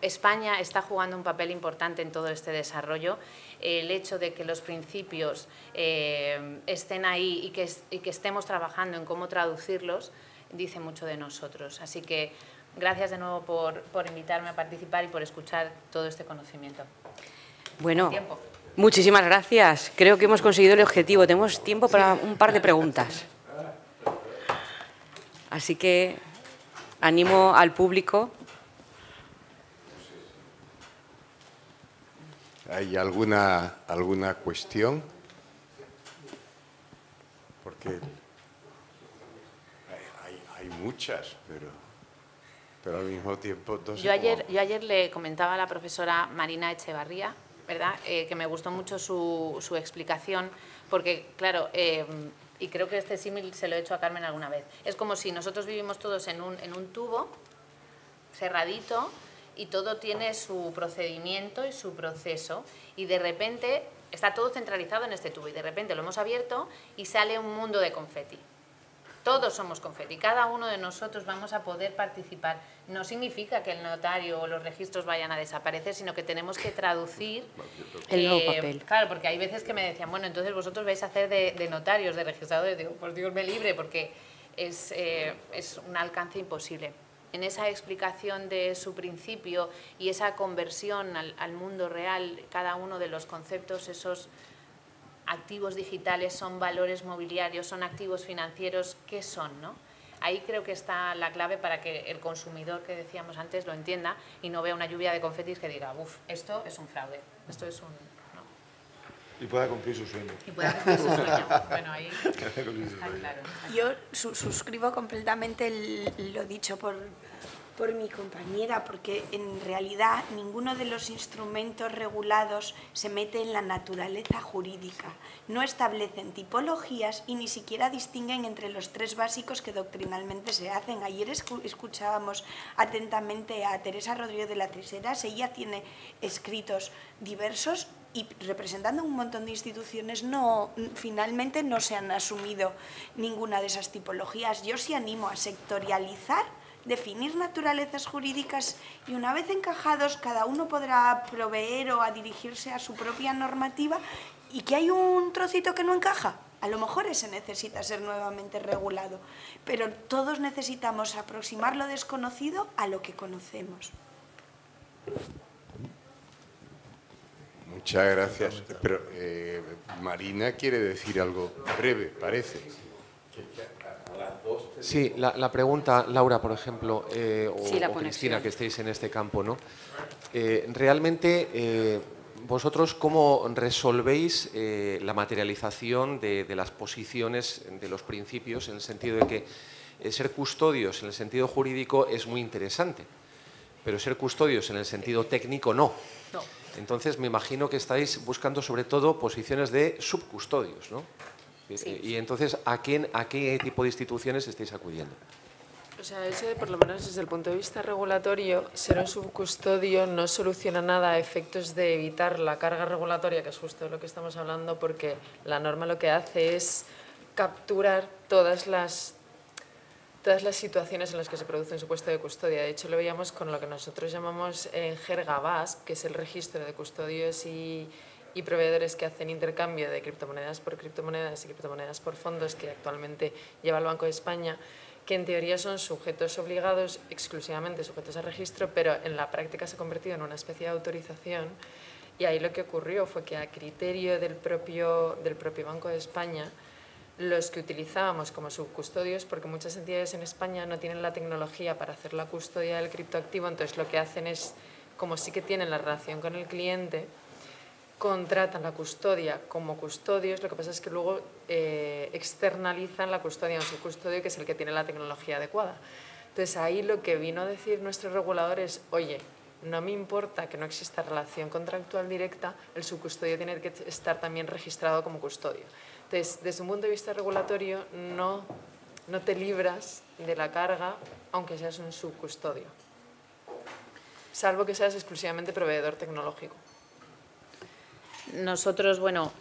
España está jugando un papel importante en todo este desarrollo. El hecho de que los principios estén ahí y que estemos trabajando en cómo traducirlos dice mucho de nosotros. Así que gracias de nuevo por invitarme a participar y por escuchar todo este conocimiento. Bueno, muchísimas gracias. Creo que hemos conseguido el objetivo. Tenemos tiempo para un par de preguntas. Así que animo al público. ¿Hay alguna cuestión? Porque muchas, pero al mismo tiempo... Yo ayer le comentaba a la profesora Marina Echevarría, ¿verdad? Que me gustó mucho su explicación, porque, claro, y creo que este símil se lo he hecho a Carmen alguna vez, es como si nosotros vivimos todos en un tubo cerradito y todo tiene su procedimiento y su proceso, y de repente está todo centralizado en este tubo, y de repente lo hemos abierto y sale un mundo de confeti. Todos somos confeti, cada uno de nosotros vamos a poder participar. No significa que el notario o los registros vayan a desaparecer, sino que tenemos que traducir el nuevo papel. Claro, porque hay veces que me decían, bueno, entonces vosotros vais a hacer de notarios, de registradores. Digo, pues Dios me libre, porque es un alcance imposible. En esa explicación de su principio y esa conversión al mundo real, cada uno de los conceptos, esos activos digitales son valores mobiliarios, son activos financieros, ¿qué son, no? Ahí creo que está la clave para que el consumidor, que decíamos antes, lo entienda y no vea una lluvia de confetis que diga, uff, esto es un fraude, esto es un... No. Y pueda cumplir su sueño. Y pueda cumplir su sueño. Bueno, ahí está claro. Yo suscribo completamente lo dicho por mi compañera, porque en realidad ninguno de los instrumentos regulados se mete en la naturaleza jurídica, no establecen tipologías y ni siquiera distinguen entre los tres básicos que doctrinalmente se hacen. Ayer escuchábamos atentamente a Teresa Rodríguez de las Heras, ella tiene escritos diversos y representando un montón de instituciones finalmente no se han asumido ninguna de esas tipologías. Yo sí animo a sectorializar, definir naturalezas jurídicas y una vez encajados cada uno podrá proveer o a dirigirse a su propia normativa, y que hay un trocito que no encaja, a lo mejor ese necesita ser nuevamente regulado, pero todos necesitamos aproximar lo desconocido a lo que conocemos. Muchas gracias. Pero Marina quiere decir algo breve, parece. Sí, la pregunta, Laura, por ejemplo, sí, o Cristina, que estéis en este campo, ¿no? Realmente, vosotros, ¿cómo resolvéis la materialización de las posiciones, de los principios, en el sentido de que ser custodios en el sentido jurídico es muy interesante, pero ser custodios en el sentido técnico no? No. Entonces, me imagino que estáis buscando sobre todo posiciones de subcustodios, ¿no? Sí. Y entonces, ¿a qué tipo de instituciones estáis acudiendo? O sea, ese, por lo menos desde el punto de vista regulatorio, ser un subcustodio no soluciona nada a efectos de evitar la carga regulatoria, que es justo de lo que estamos hablando, porque la norma lo que hace es capturar todas las situaciones en las que se produce un supuesto de custodia. De hecho, lo veíamos con lo que nosotros llamamos en jerga VASP, que es el registro de custodios y proveedores que hacen intercambio de criptomonedas por criptomonedas y criptomonedas por fondos, que actualmente lleva el Banco de España, que en teoría son sujetos obligados, exclusivamente sujetos a registro, pero en la práctica se ha convertido en una especie de autorización. Y ahí lo que ocurrió fue que, a criterio del propio Banco de España, los que utilizábamos como subcustodios, porque muchas entidades en España no tienen la tecnología para hacer la custodia del criptoactivo, entonces lo que hacen es, como sí que tienen la relación con el cliente, contratan la custodia como custodios, lo que pasa es que luego externalizan la custodia a un subcustodio, que es el que tiene la tecnología adecuada. Entonces ahí lo que vino a decir nuestro regulador es, oye, no me importa que no exista relación contractual directa, el subcustodio tiene que estar también registrado como custodio. Entonces, desde un punto de vista regulatorio, no te libras de la carga, aunque seas un subcustodio, salvo que seas exclusivamente proveedor tecnológico. Nosotros, bueno,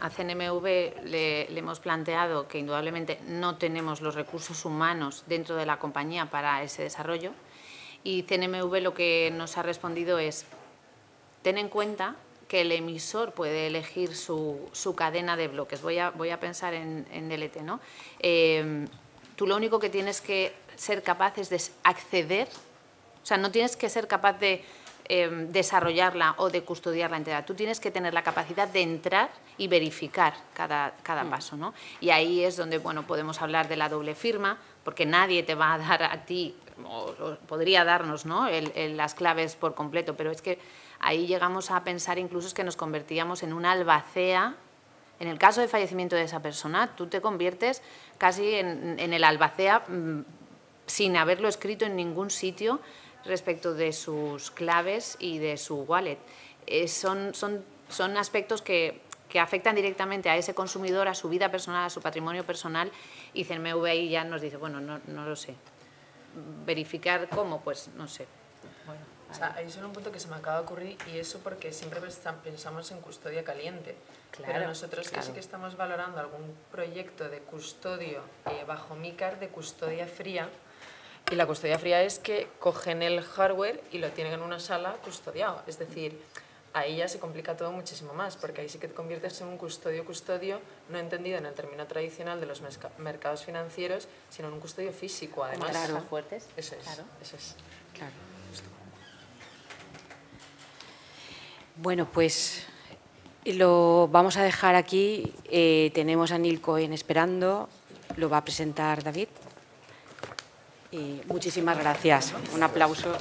a CNMV le hemos planteado que indudablemente no tenemos los recursos humanos dentro de la compañía para ese desarrollo, y CNMV lo que nos ha respondido es: ten en cuenta que el emisor puede elegir su cadena de bloques. Voy a pensar en DLT, ¿no? Tú lo único que tienes que ser capaz es de acceder, o sea, no tienes que ser capaz de desarrollarla o de custodiarla entera. Tú tienes que tener la capacidad de entrar y verificar cada paso, ¿no? Y ahí es donde, bueno, podemos hablar de la doble firma, porque nadie te va a dar a ti, o podría darnos, ¿no?, las claves por completo, pero es que ahí llegamos a pensar incluso que nos convertíamos en una albacea. En el caso de fallecimiento de esa persona, tú te conviertes casi en el albacea sin haberlo escrito en ningún sitio respecto de sus claves y de su wallet. Son aspectos que afectan directamente a ese consumidor, a su vida personal, a su patrimonio personal, y CNMV ahí ya nos dice, bueno, no lo sé. ¿Verificar cómo? Pues no sé. Bueno, o sea, hay solo un punto que se me acaba de ocurrir, y eso porque siempre pensamos en custodia caliente. Claro, pero nosotros claro. sí que estamos valorando algún proyecto de custodio bajo MiCAR de custodia fría. Y la custodia fría es que cogen el hardware y lo tienen en una sala custodiado. Es decir, ahí ya se complica todo muchísimo más, porque ahí sí que te conviertes en un custodio, no entendido en el término tradicional de los mercados financieros, sino en un custodio físico, además. Claro. Fuertes. Eso es, Claro. eso es. Claro. Bueno, pues lo vamos a dejar aquí. Tenemos a Neil Cohen esperando, lo va a presentar David. Y muchísimas gracias. Un aplauso.